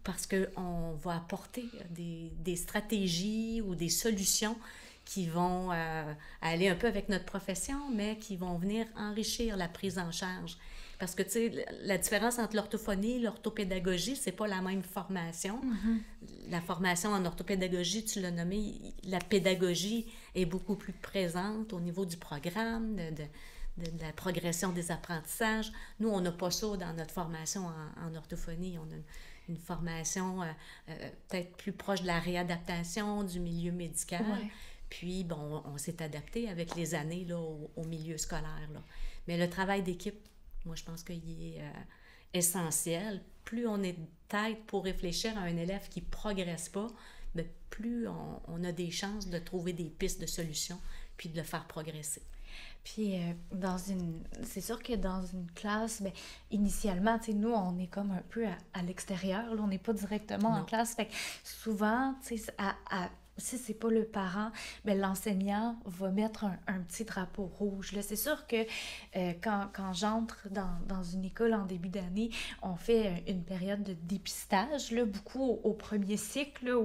Parce qu'on va apporter des stratégies ou des solutions qui vont aller un peu avec notre profession, mais qui vont venir enrichir la prise en charge. Parce que, tu sais, la différence entre l'orthophonie et l'orthopédagogie, c'est pas la même formation. La formation en orthopédagogie, tu l'as nommé, la pédagogie est beaucoup plus présente au niveau du programme, de la progression des apprentissages. Nous, on n'a pas ça dans notre formation en orthophonie. On a une formation peut-être plus proche de la réadaptation du milieu médical. Ouais. Puis, on s'est adapté avec les années là, au milieu scolaire. Là. Mais le travail d'équipe, moi, je pense qu'il est essentiel. Plus on est de tête pour réfléchir à un élève qui ne progresse pas, plus on a des chances de trouver des pistes de solutions puis de le faire progresser. Puis, c'est sûr que dans une classe, initialement, nous, on est comme un peu à l'extérieur. Là, on n'est pas directement en classe. Fait que souvent, si c'est pas le parent, ben l'enseignant va mettre un petit drapeau rouge. Là, c'est sûr que quand j'entre dans une école en début d'année, on fait une période de dépistage, là, beaucoup au premier cycle là,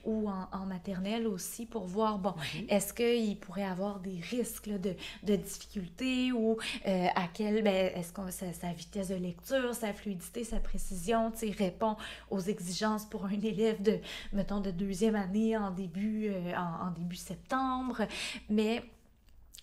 ou en maternelle aussi pour voir, bon, est-ce qu'il pourrait avoir des risques là, de difficultés ou à quel, ben, est-ce que sa vitesse de lecture, sa fluidité, sa précision, tu sais, répond aux exigences pour un élève de, mettons, de deuxième année en début septembre, mais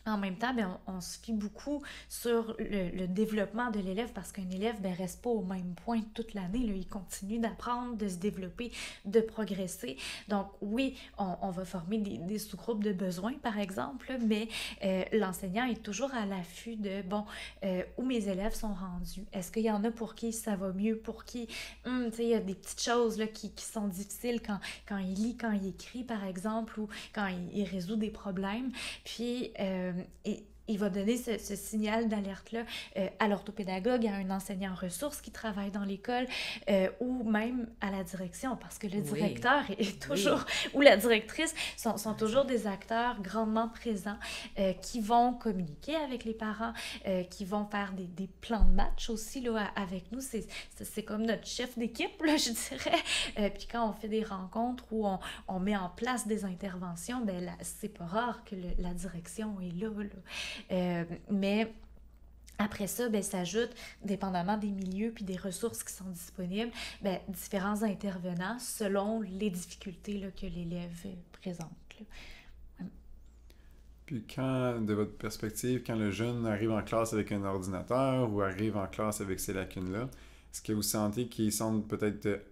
en même temps, ben, on se fie beaucoup sur le développement de l'élève parce qu'un élève ne reste pas au même point toute l'année. Là. Il continue d'apprendre, de se développer, de progresser. Donc oui, on va former des sous-groupes de besoins, par exemple, mais l'enseignant est toujours à l'affût de, bon, où mes élèves sont rendus. Est-ce qu'il y en a pour qui ça va mieux, pour qui, tu sais, il y a des petites choses là, qui sont difficiles quand il lit, quand il écrit, par exemple, ou quand il résout des problèmes. Puis, et il va donner ce signal d'alerte-là à l'orthopédagogue, à un enseignant ressources qui travaille dans l'école ou même à la direction, parce que le directeur est toujours, ou la directrice sont toujours des acteurs grandement présents qui vont communiquer avec les parents, qui vont faire des plans de match aussi là, avec nous. C'est comme notre chef d'équipe, là, je dirais. Puis quand on fait des rencontres où on met en place des interventions, ben là, c'est pas rare que la direction est là. Mais après ça, ben, s'ajoute, dépendamment des milieux puis des ressources qui sont disponibles, ben, différents intervenants selon les difficultés là, que l'élève présente. Là. Puis quand, de votre perspective, quand le jeune arrive en classe avec un ordinateur ou arrive en classe avec ces lacunes-là, est-ce que vous sentez qu'ils sont peut-être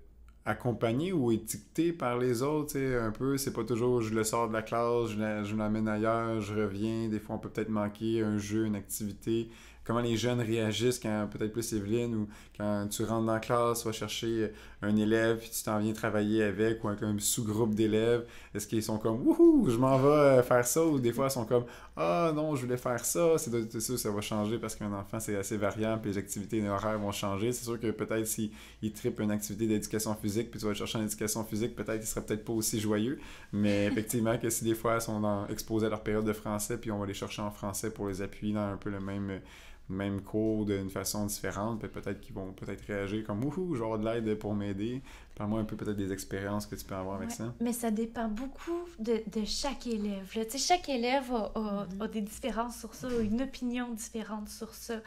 accompagné ou étiqueté par les autres, un peu, c'est pas toujours je le sors de la classe, je l'amène ailleurs, je reviens, des fois on peut peut-être manquer un jeu, une activité, comment les jeunes réagissent quand, peut-être plus Evelyne, ou quand tu rentres dans la classe, tu vas chercher un élève, puis tu t'en viens travailler avec, ou avec un sous-groupe d'élèves, est-ce qu'ils sont comme « Wouhou, je m'en vais faire ça », ou des fois ils sont comme « Ah non, je voulais faire ça », c'est sûr ça va changer parce qu'un enfant c'est assez variant, puis les activités et les horaires vont changer, c'est sûr que peut-être s'il trippe une activité d'éducation physique, puis tu vas chercher en éducation physique, peut-être qu'il serait peut-être pas aussi joyeux, mais effectivement que si des fois ils sont exposés à leur période de français, puis on va les chercher en français pour les appuyer dans un peu le même cours d'une façon différente, puis peut-être qu'ils vont peut-être réagir comme « Wouhou, je vais avoir de l'aide pour m'aider ». Parle-moi un peu peut-être des expériences que tu peux avoir avec ça. Mais ça dépend beaucoup de chaque élève. Tu sais, chaque élève a des différences sur ça, a une opinion différente sur ça.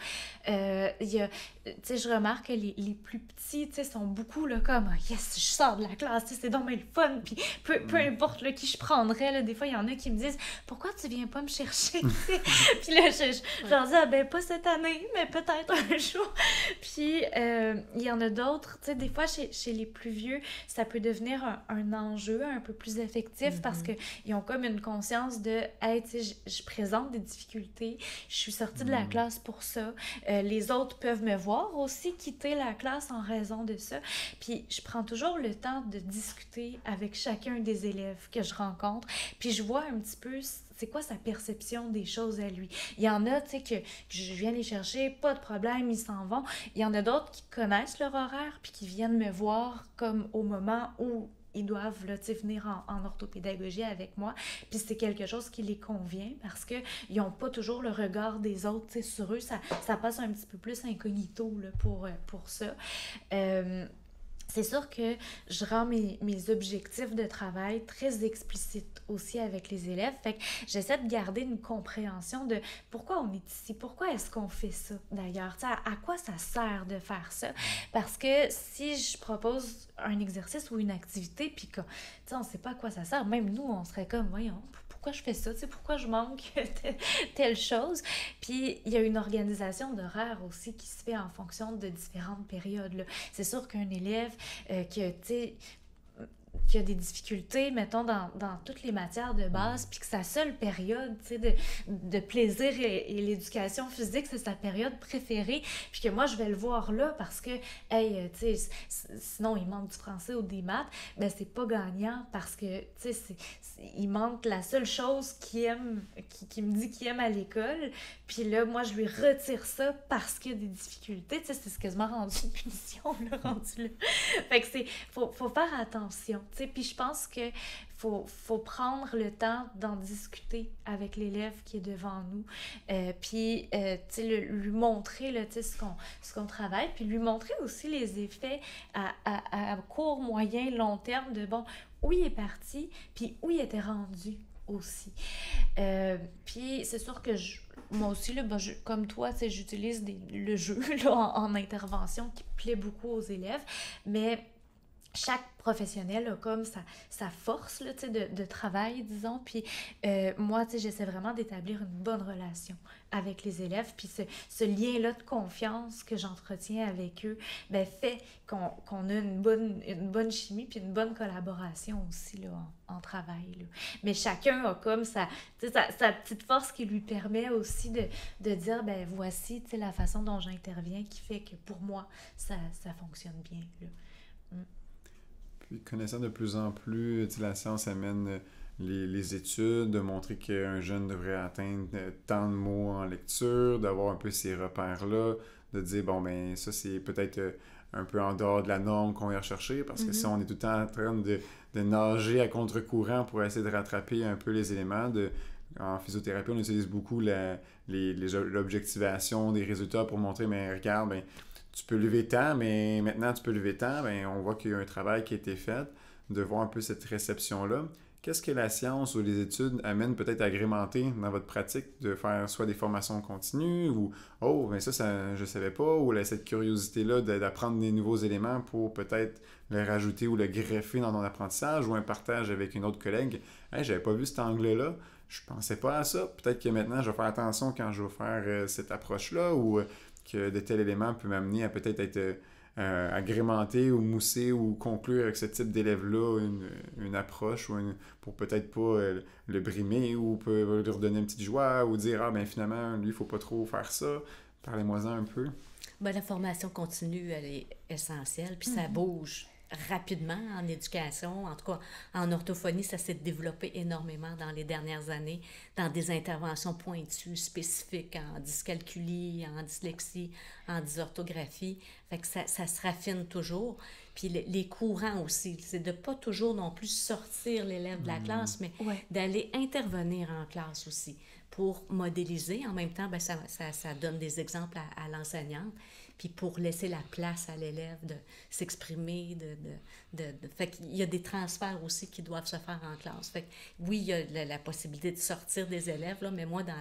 Tu sais, je remarque que les plus petits, tu sais, sont beaucoup là, comme « Yes, je sors de la classe, c'est donc bien le fun ». Puis peu importe là, qui je prendrais, là, des fois, il y en a qui me disent « Pourquoi tu viens pas me chercher? » Puis là, je leur dis « Ah ben, pas cette année, mais peut-être un jour. » Puis il y en a d'autres, tu sais, des fois, chez les plus vieux, ça peut devenir un enjeu un peu plus affectif parce qu'ils ont comme une conscience de « Hey, tu sais, je présente des difficultés, je suis sortie de la classe pour ça. Les autres peuvent me voir aussi quitter la classe en raison de ça. » Puis je prends toujours le temps de discuter avec chacun des élèves que je rencontre, puis je vois un petit peu c'est quoi sa perception des choses à lui. Il y en a, tu sais, que je viens les chercher, pas de problème, ils s'en vont. Il y en a d'autres qui connaissent leur horaire puis qui viennent me voir comme au moment où ils doivent là, venir en orthopédagogie avec moi. Puis c'est quelque chose qui les convient parce qu'ils n'ont pas toujours le regard des autres sur eux. Ça passe un petit peu plus incognito là, pour ça. C'est sûr que je rends mes objectifs de travail très explicites aussi avec les élèves. Fait que j'essaie de garder une compréhension de pourquoi on est ici, pourquoi est-ce qu'on fait ça d'ailleurs, à quoi ça sert de faire ça. Parce que si je propose un exercice ou une activité, puis qu'on ne sait pas à quoi ça sert, même nous, on serait comme, voyons, pourquoi je fais ça, pourquoi je manque telle chose. Puis il y a une organisation d'horaire aussi qui se fait en fonction de différentes périodes. Là. C'est sûr qu'un élève qui a des difficultés, mettons, dans toutes les matières de base, puis que sa seule période, tu sais, de plaisir et l'éducation physique, c'est sa période préférée, puis que moi, je vais le voir là parce que, hey, tu sais, sinon, il manque du français ou des maths, ben c'est pas gagnant parce que, tu sais, il manque la seule chose qu'il aime, qui me dit qu'il aime à l'école, puis là, moi, je lui retire ça parce qu'il y a des difficultés, tu sais, c'est quasiment rendu une punition, là, rendu là. Fait que faut faire attention. tu sais. Puis je pense que faut prendre le temps d'en discuter avec l'élève qui est devant nous. Puis, tu sais, lui montrer, là, tu sais, ce qu'on travaille, puis lui montrer aussi les effets à court, moyen, long terme de, bon, où il est parti, puis où il était rendu aussi. Puis c'est sûr que moi aussi, là, ben, comme toi, tu sais, j'utilise le jeu là, en intervention qui plaît beaucoup aux élèves, mais chaque professionnel a comme sa force là, de travail, disons. Puis moi, j'essaie vraiment d'établir une bonne relation avec les élèves. Puis ce lien-là de confiance que j'entretiens avec eux ben, fait qu'on a une bonne chimie puis une bonne collaboration aussi là, en travail. Là. Mais chacun a comme sa petite force qui lui permet aussi de dire, ben voici la façon dont j'interviens qui fait que pour moi, ça fonctionne bien. Là. Puis connaissant de plus en plus, la science amène les études, de montrer qu'un jeune devrait atteindre tant de mots en lecture, d'avoir un peu ces repères-là, de dire, bon, ben ça, c'est peut-être un peu en dehors de la norme qu'on va rechercher, parce que si on est tout le temps en train de nager à contre-courant pour essayer de rattraper un peu les éléments, en physiothérapie, on utilise beaucoup l'objectivation des résultats pour montrer, mais regarde, ben, tu peux lever tant, mais maintenant tu peux lever tant, ben, on voit qu'il y a un travail qui a été fait, de voir un peu cette réception-là. Qu'est-ce que la science ou les études amènent peut-être à agrémenter dans votre pratique, de faire soit des formations continues ou « Oh, ben ça je ne savais pas » ou cette curiosité-là d'apprendre des nouveaux éléments pour peut-être le rajouter ou le greffer dans ton apprentissage ou un partage avec une autre collègue. « Hey, j'avais pas vu cet angle-là, je pensais pas à ça, peut-être que maintenant je vais faire attention quand je vais faire cette approche-là » ou que de tel élément peut m'amener à peut-être être agrémenter ou mousser ou conclure avec ce type d'élève-là une approche pour peut-être pas le brimer ou peut lui redonner une petite joie ou dire « Ah, ben finalement, lui, il faut pas trop faire ça. » Parlez-moi-en un peu. Ben, la formation continue, elle est essentielle, puis ça bouge rapidement en éducation. En tout cas, en orthophonie, ça s'est développé énormément dans les dernières années, dans des interventions pointues, spécifiques, en dyscalculie, en dyslexie, en dysorthographie. Fait que ça se raffine toujours. Puis les courants aussi, c'est de ne pas toujours non plus sortir l'élève de la classe, mais d'aller intervenir en classe aussi pour modéliser. En même temps, ben, ça donne des exemples à l'enseignante. Puis pour laisser la place à l'élève de s'exprimer, fait qu'il y a des transferts aussi qui doivent se faire en classe. Fait que oui, il y a la possibilité de sortir des élèves, là, mais moi, dans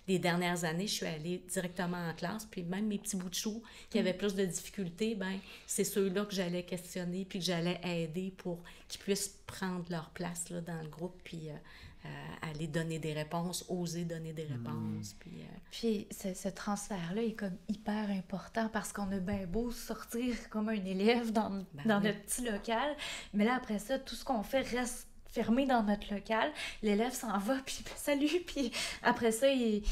les dernières années, je suis allée directement en classe, puis même mes petits bouts de chou qui avaient plus de difficultés, ben c'est ceux-là que j'allais questionner, puis que j'allais aider pour qu'ils puissent prendre leur place là, dans le groupe, puis aller donner des réponses, oser donner des réponses. Puis ce transfert-là est comme hyper important parce qu'on a bien beau sortir comme un élève dans notre petit local, mais là, après ça, tout ce qu'on fait reste fermé dans notre local. L'élève s'en va, puis salut, puis après ça, il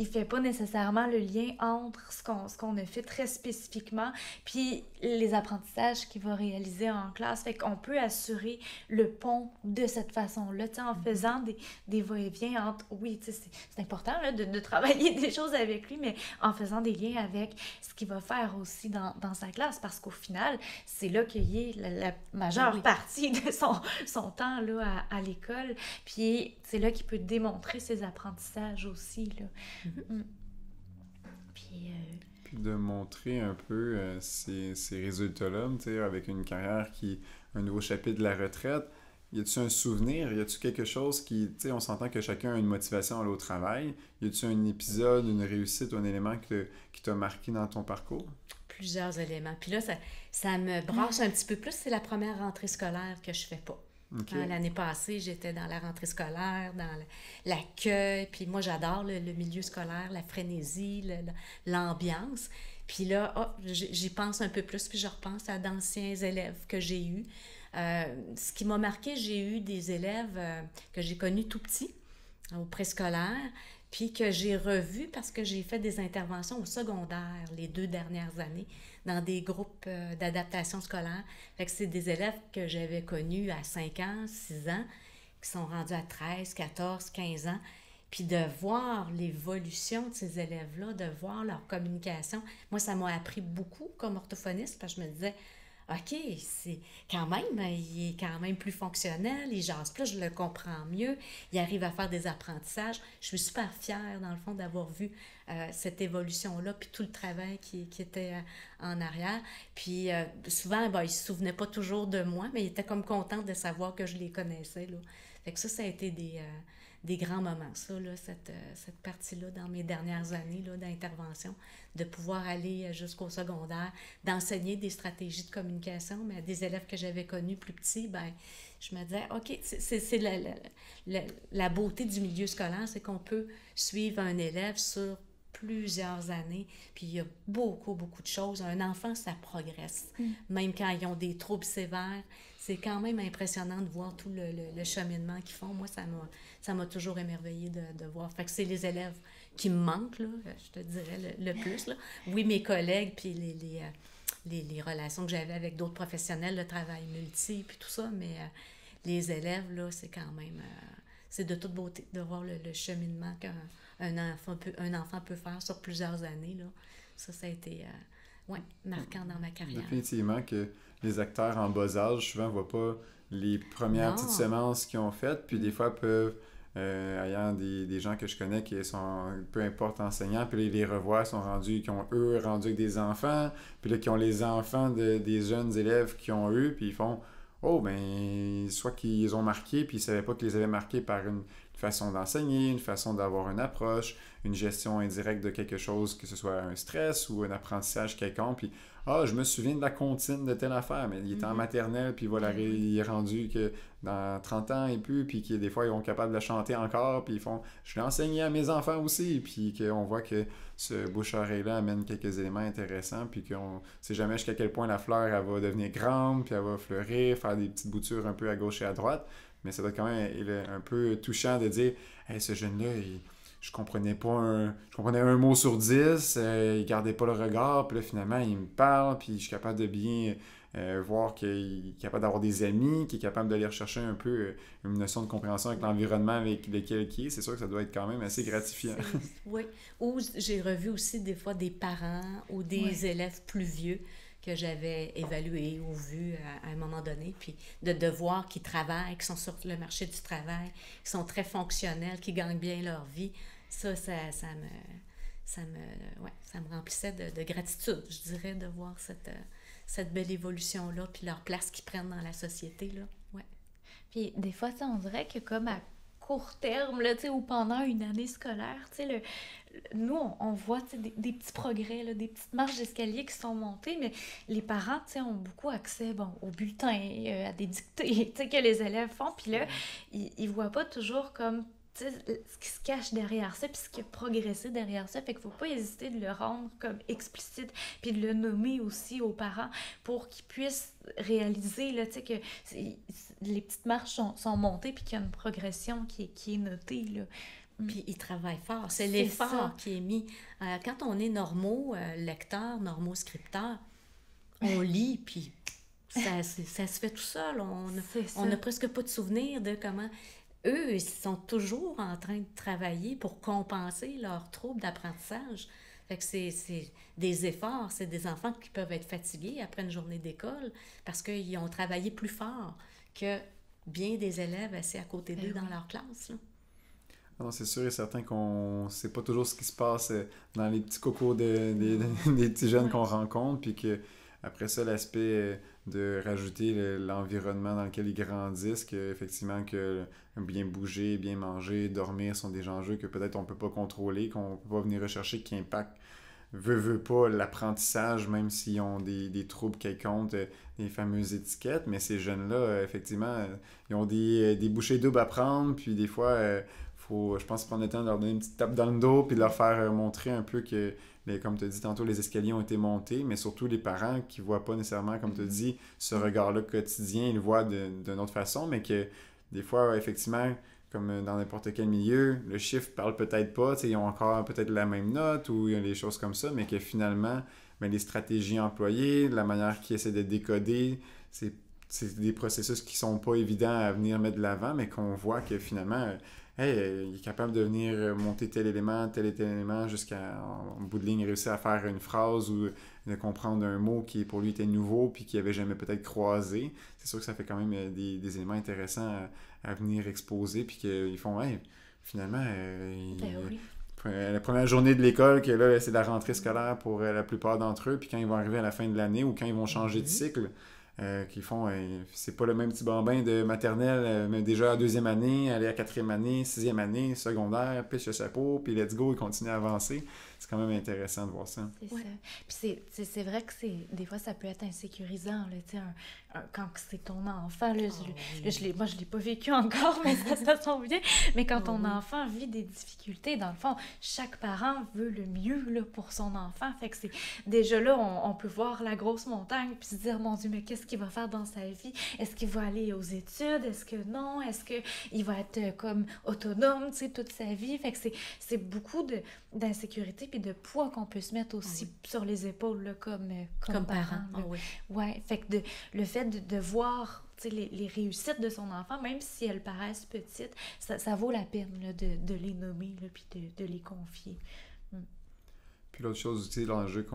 fait pas nécessairement le lien entre ce qu'on a fait très spécifiquement, puis les apprentissages qu'il va réaliser en classe. Fait qu'on peut assurer le pont de cette façon-là, tu sais, en faisant des va-et-vient entre, oui, tu sais, c'est important là, de travailler des choses avec lui, mais en faisant des liens avec ce qu'il va faire aussi dans sa classe, parce qu'au final, c'est là qu'il y a la majeure partie de son temps là, à l'école, puis c'est là qu'il peut démontrer ses apprentissages aussi, là. Puis de montrer un peu ces résultats-là, tu sais, avec une carrière un nouveau chapitre de la retraite, y a-tu un souvenir, y a-tu quelque chose qui, tu sais, on s'entend que chacun a une motivation à aller au travail, y a-tu un épisode, une réussite ou un élément qui t'a marqué dans ton parcours? Plusieurs éléments. Puis là, ça me brasse un petit peu plus, c'est la première rentrée scolaire que je fais pas. Okay. L'année passée, j'étais dans la rentrée scolaire, dans l'accueil, puis moi, j'adore le milieu scolaire, la frénésie, l'ambiance. Puis là, j'y pense un peu plus, puis je repense à d'anciens élèves que j'ai eus. Ce qui m'a marqué, j'ai eu des élèves que j'ai connus tout petits, au préscolaire, puis que j'ai revus parce que j'ai fait des interventions au secondaire les 2 dernières années dans des groupes d'adaptation scolaire. Fait que c'est des élèves que j'avais connus à 5 ans, 6 ans, qui sont rendus à 13, 14, 15 ans. Puis de voir l'évolution de ces élèves-là, de voir leur communication. Moi, ça m'a appris beaucoup comme orthophoniste parce que je me disais, OK, c'est quand même, il est quand même plus fonctionnel, il jase plus, je le comprends mieux, il arrive à faire des apprentissages. Je suis super fière, dans le fond, d'avoir vu cette évolution-là, puis tout le travail qui était en arrière. Puis souvent, ben, il ne se souvenait pas toujours de moi, mais il était comme content de savoir que je les connaissais, là. Fait que ça a été des grands moments, ça, là, cette partie-là, dans mes dernières années là, d'intervention, de pouvoir aller jusqu'au secondaire, d'enseigner des stratégies de communication, mais à des élèves que j'avais connus plus petits, ben, je me disais, OK, c'est la beauté du milieu scolaire, c'est qu'on peut suivre un élève sur plusieurs années, puis il y a beaucoup, beaucoup de choses. Un enfant, ça progresse. Même quand ils ont des troubles sévères, c'est quand même impressionnant de voir tout le cheminement qu'ils font. Moi, ça m'a toujours émerveillée de voir. Fait que c'est les élèves qui me manquent, là, je te dirais, le plus. Là. Oui, mes collègues, puis les relations que j'avais avec d'autres professionnels, le travail multi, puis tout ça, mais les élèves, là, c'est quand même... c'est de toute beauté de voir le cheminement un enfant peut faire sur plusieurs années. Là. Ça a été marquant dans ma carrière. Définitivement que les acteurs en bas âge, souvent, ne voient pas les premières petites semences qu'ils ont faites, puis des fois peuvent, ayant des gens que je connais qui sont, peu importe, enseignants, puis là, ils les revoient, sont rendus, qui ont eux rendu avec des enfants, puis là, qui ont les enfants des jeunes élèves qui ont eux, puis ils font... Oh, ben, soit qu'ils ont marqué, puis ils ne savaient pas qu'ils les avaient marqués par une façon d'enseigner, une façon d'avoir une approche, une gestion indirecte de quelque chose, que ce soit un stress ou un apprentissage quelconque, puis je me souviens de la comptine de telle affaire, mais il était en maternelle, puis voilà, il est rendu que dans 30 ans et plus, puis que des fois, ils sont capables de la chanter encore, puis ils font « Je l'ai enseigné à mes enfants aussi », puis qu'on voit que ce bouche-oreille-là amène quelques éléments intéressants, puis qu'on ne sait jamais jusqu'à quel point la fleur, elle va devenir grande, puis elle va fleurir, faire des petites boutures un peu à gauche et à droite, mais ça doit être quand même un peu touchant de dire « Hey, ce jeune-là, je comprenais un mot sur 10, il gardait pas le regard, puis là, finalement, il me parle, puis je suis capable de bien voir qu'il est capable d'avoir des amis, qu'il est capable d'aller rechercher un peu une notion de compréhension avec l'environnement avec lequel il est. C'est sûr que ça doit être quand même assez gratifiant. Oui. Ou j'ai revu aussi des fois des parents ou des élèves plus vieux que j'avais évalués ou vus à un moment donné, puis de voir qu'ils travaillent, qu'ils sont sur le marché du travail, qu'ils sont très fonctionnels, qu'ils gagnent bien leur vie. Ça me remplissait de gratitude, je dirais, de voir cette belle évolution-là, puis leur place qu'ils prennent dans la société, là. Ouais. Puis des fois, on dirait que comme à court terme, là, ou pendant une année scolaire, nous, on voit des petits progrès, là, des petites marches d'escalier qui sont montées, mais les parents ont beaucoup accès aux bulletins, à des dictées que les élèves font, puis là, ils ne voient pas toujours comme ce qui se cache derrière ça, puis ce qui a progressé derrière ça. Fait qu'il ne faut pas hésiter de le rendre comme explicite, puis de le nommer aussi aux parents pour qu'ils puissent réaliser là, que les petites marches sont montées, puis qu'il y a une progression qui est notée, là. Puis ils travaillent fort. C'est l'effort qui est mis. Quand on est lecteur, scripteur, on lit, puis ça se fait tout seul. On n'a presque pas de souvenir de comment... Eux, ils sont toujours en train de travailler pour compenser leurs troubles d'apprentissage. Fait que c'est des efforts, c'est des enfants qui peuvent être fatigués après une journée d'école parce qu'ils ont travaillé plus fort que bien des élèves assis à côté d'eux dans leur classe, là. Non, c'est sûr et certain qu'on ne sait pas toujours ce qui se passe dans les petits cocos des petits jeunes qu'on rencontre, puis que après ça, l'aspect de rajouter l'environnement dans lequel ils grandissent, qu'effectivement, que bien bouger, bien manger, dormir sont des enjeux que peut-être on ne peut pas contrôler, qu'on ne peut pas venir rechercher, qui impactent, veut pas, l'apprentissage, même s'ils ont des troubles quelconques, des fameuses étiquettes. Mais ces jeunes-là, effectivement, ils ont des bouchées doubles à prendre, puis des fois... je pense prendre le temps de leur donner une petite tape dans le dos puis de leur faire montrer un peu que, comme tu as dit tantôt, les escaliers ont été montés, mais surtout les parents qui ne voient pas nécessairement, comme tu as dit, ce regard-là quotidien, ils le voient d'une autre façon, mais que des fois, effectivement, comme dans n'importe quel milieu, le chiffre ne parle peut-être pas, ils ont encore peut-être la même note ou des choses comme ça, mais que finalement, les stratégies employées, la manière qu'ils essaient de décoder, c'est des processus qui ne sont pas évidents à venir mettre de l'avant, mais qu'on voit que finalement... hey, il est capable de venir monter tel et tel élément jusqu'à, en bout de ligne, réussir à faire une phrase ou de comprendre un mot qui pour lui était nouveau puis qu'il n'avait jamais peut-être croisé. C'est sûr que ça fait quand même des éléments intéressants à venir exposer puis qu'ils font, hey, finalement, Oui. la première journée de l'école, que là, c'est la rentrée scolaire pour la plupart d'entre eux, puis quand ils vont arriver à la fin de l'année ou quand ils vont changer de cycle, qu'ils font, c'est pas le même petit bambin de maternelle, mais déjà à deuxième année, aller à quatrième année, sixième année, secondaire, pitch le chapeau, puis let's go, ils continuent à avancer. C'est quand même intéressant de voir ça. C'est ça. Puis c'est vrai que des fois, ça peut être insécurisant, là, tu sais, quand c'est ton enfant, là, moi, je l'ai pas vécu encore, mais ça s'en vient. Mais quand ton enfant vit des difficultés, dans le fond, chaque parent veut le mieux, là, pour son enfant. Fait que c'est déjà là, on peut voir la grosse montagne, puis se dire, mon Dieu, mais qu'est-ce qu'il va faire dans sa vie? Est-ce qu'il va aller aux études? Est-ce que non? Est-ce qu'il va être comme autonome, tu sais, toute sa vie? Fait que c'est beaucoup d'insécurité puis de poids qu'on peut se mettre aussi sur les épaules, là, comme parent. Ouais, fait que le fait de voir les réussites de son enfant, même si elles paraissent petites, ça vaut la peine là, de les nommer puis de les confier. Puis l'autre chose aussi, l'enjeu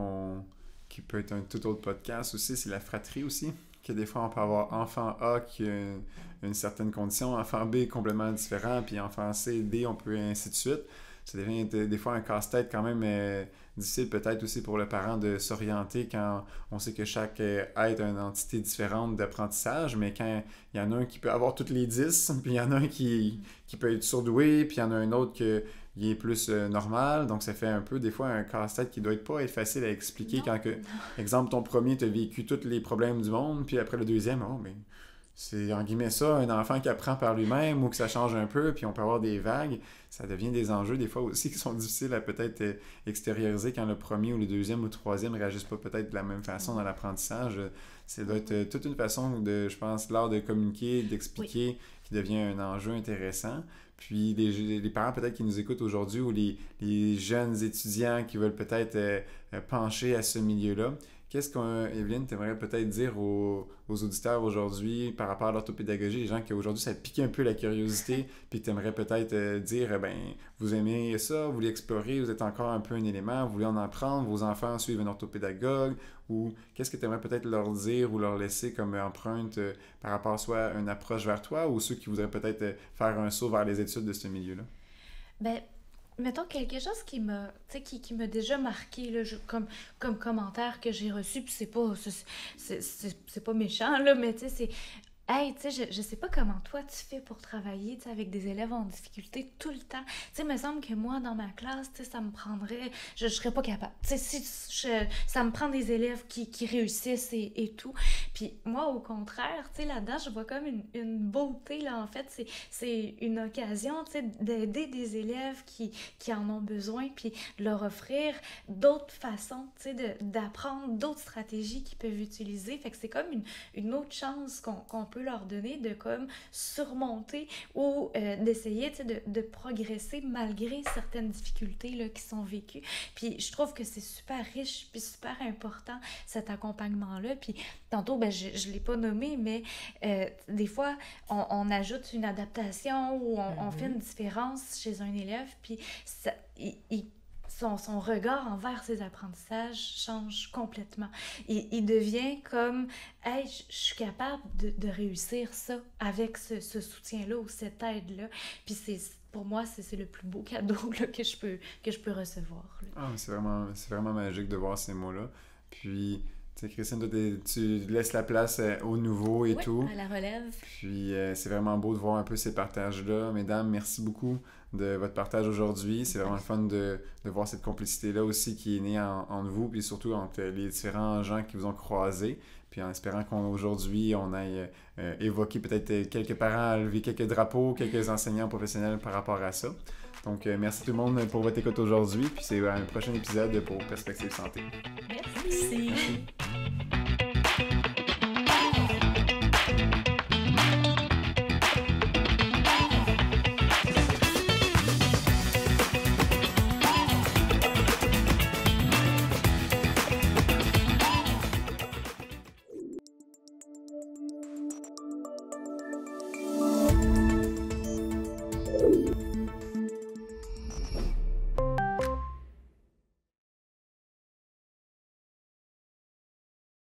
qui peut être un tout autre podcast aussi, c'est la fratrie aussi. Que des fois, on peut avoir enfant A qui a une certaine condition, enfant B complètement différent, puis enfant C, D, on peut ainsi de suite. Ça devient des fois un casse-tête quand même difficile peut-être aussi pour le parent de s'orienter quand on sait que chaque être a une entité différente d'apprentissage, mais quand il y en a un qui peut avoir toutes les 10, puis il y en a un qui peut être surdoué, puis il y en a un autre qui est plus normal, donc ça fait un peu des fois un casse-tête qui doit pas être facile à expliquer quand exemple, ton premier, tu as vécu tous les problèmes du monde, puis après le deuxième, c'est en guillemets ça, un enfant qui apprend par lui-même ou que ça change un peu, puis on peut avoir des vagues. Ça devient des enjeux des fois aussi qui sont difficiles à peut-être extérioriser quand le premier ou le deuxième ou le troisième ne réagissent pas peut-être de la même façon dans l'apprentissage. Ça doit être toute une façon je pense, l'art de communiquer, d'expliquer qui devient un enjeu intéressant. Puis les parents peut-être qui nous écoutent aujourd'hui ou les jeunes étudiants qui veulent peut-être pencher à ce milieu-là, qu'est-ce qu'Evelyne, tu aimerais peut-être dire aux auditeurs aujourd'hui par rapport à l'orthopédagogie, les gens qui aujourd'hui ça pique un peu la curiosité, puis tu aimerais peut-être dire, vous aimez ça, vous voulez explorer, vous êtes encore un peu un élément, vous voulez en apprendre, vos enfants suivent un orthopédagogue, ou qu'est-ce que tu aimerais peut-être leur dire ou leur laisser comme empreinte par rapport soit à une approche vers toi ou ceux qui voudraient peut-être faire un saut vers les études de ce milieu-là? Mettons quelque chose qui m'a déjà marqué là, comme commentaire que j'ai reçu, puis c'est pas méchant, là, mais tu sais, c'est hey, tu sais, je sais pas comment toi tu fais pour travailler, tu sais, avec des élèves en difficulté tout le temps. Tu sais, il me semble que moi, dans ma classe, tu sais, ça me prendrait... Je serais pas capable. Tu sais, ça me prend des élèves qui réussissent et tout. Puis moi, au contraire, tu sais, là-dedans, je vois comme une beauté, là, en fait. C'est une occasion, tu sais, d'aider des élèves qui en ont besoin, puis de leur offrir d'autres façons, tu sais, d'apprendre d'autres stratégies qu'ils peuvent utiliser. Fait que c'est comme une autre chance qu'on peut leur donner de comme surmonter ou d'essayer de progresser malgré certaines difficultés là, qui sont vécues. Puis je trouve que c'est super riche puis super important cet accompagnement-là. Puis tantôt, je ne l'ai pas nommé, mais des fois, on ajoute une adaptation ou on fait une différence chez un élève, puis son regard envers ses apprentissages change complètement. Il devient comme « Hey, je suis capable de réussir ça avec ce soutien-là ou cette aide-là. » Puis pour moi, c'est le plus beau cadeau là, que je peux recevoir. Là. C'est vraiment magique de voir ces mots-là. Puis, tu sais, Christine, toi, tu laisses la place au nouveau et tout. À la relève. Puis, c'est vraiment beau de voir un peu ces partages-là. Mesdames, merci beaucoup de votre partage aujourd'hui. C'est vraiment le fun de voir cette complicité-là aussi qui est née entre vous, puis surtout entre les différents gens qui vous ont croisés. Puis en espérant qu'aujourd'hui, on aille évoquer peut-être quelques parents, lever quelques drapeaux, quelques enseignants professionnels par rapport à ça. Donc, merci tout le monde pour votre écoute aujourd'hui. Puis c'est un prochain épisode pour Perspective Santé. Merci.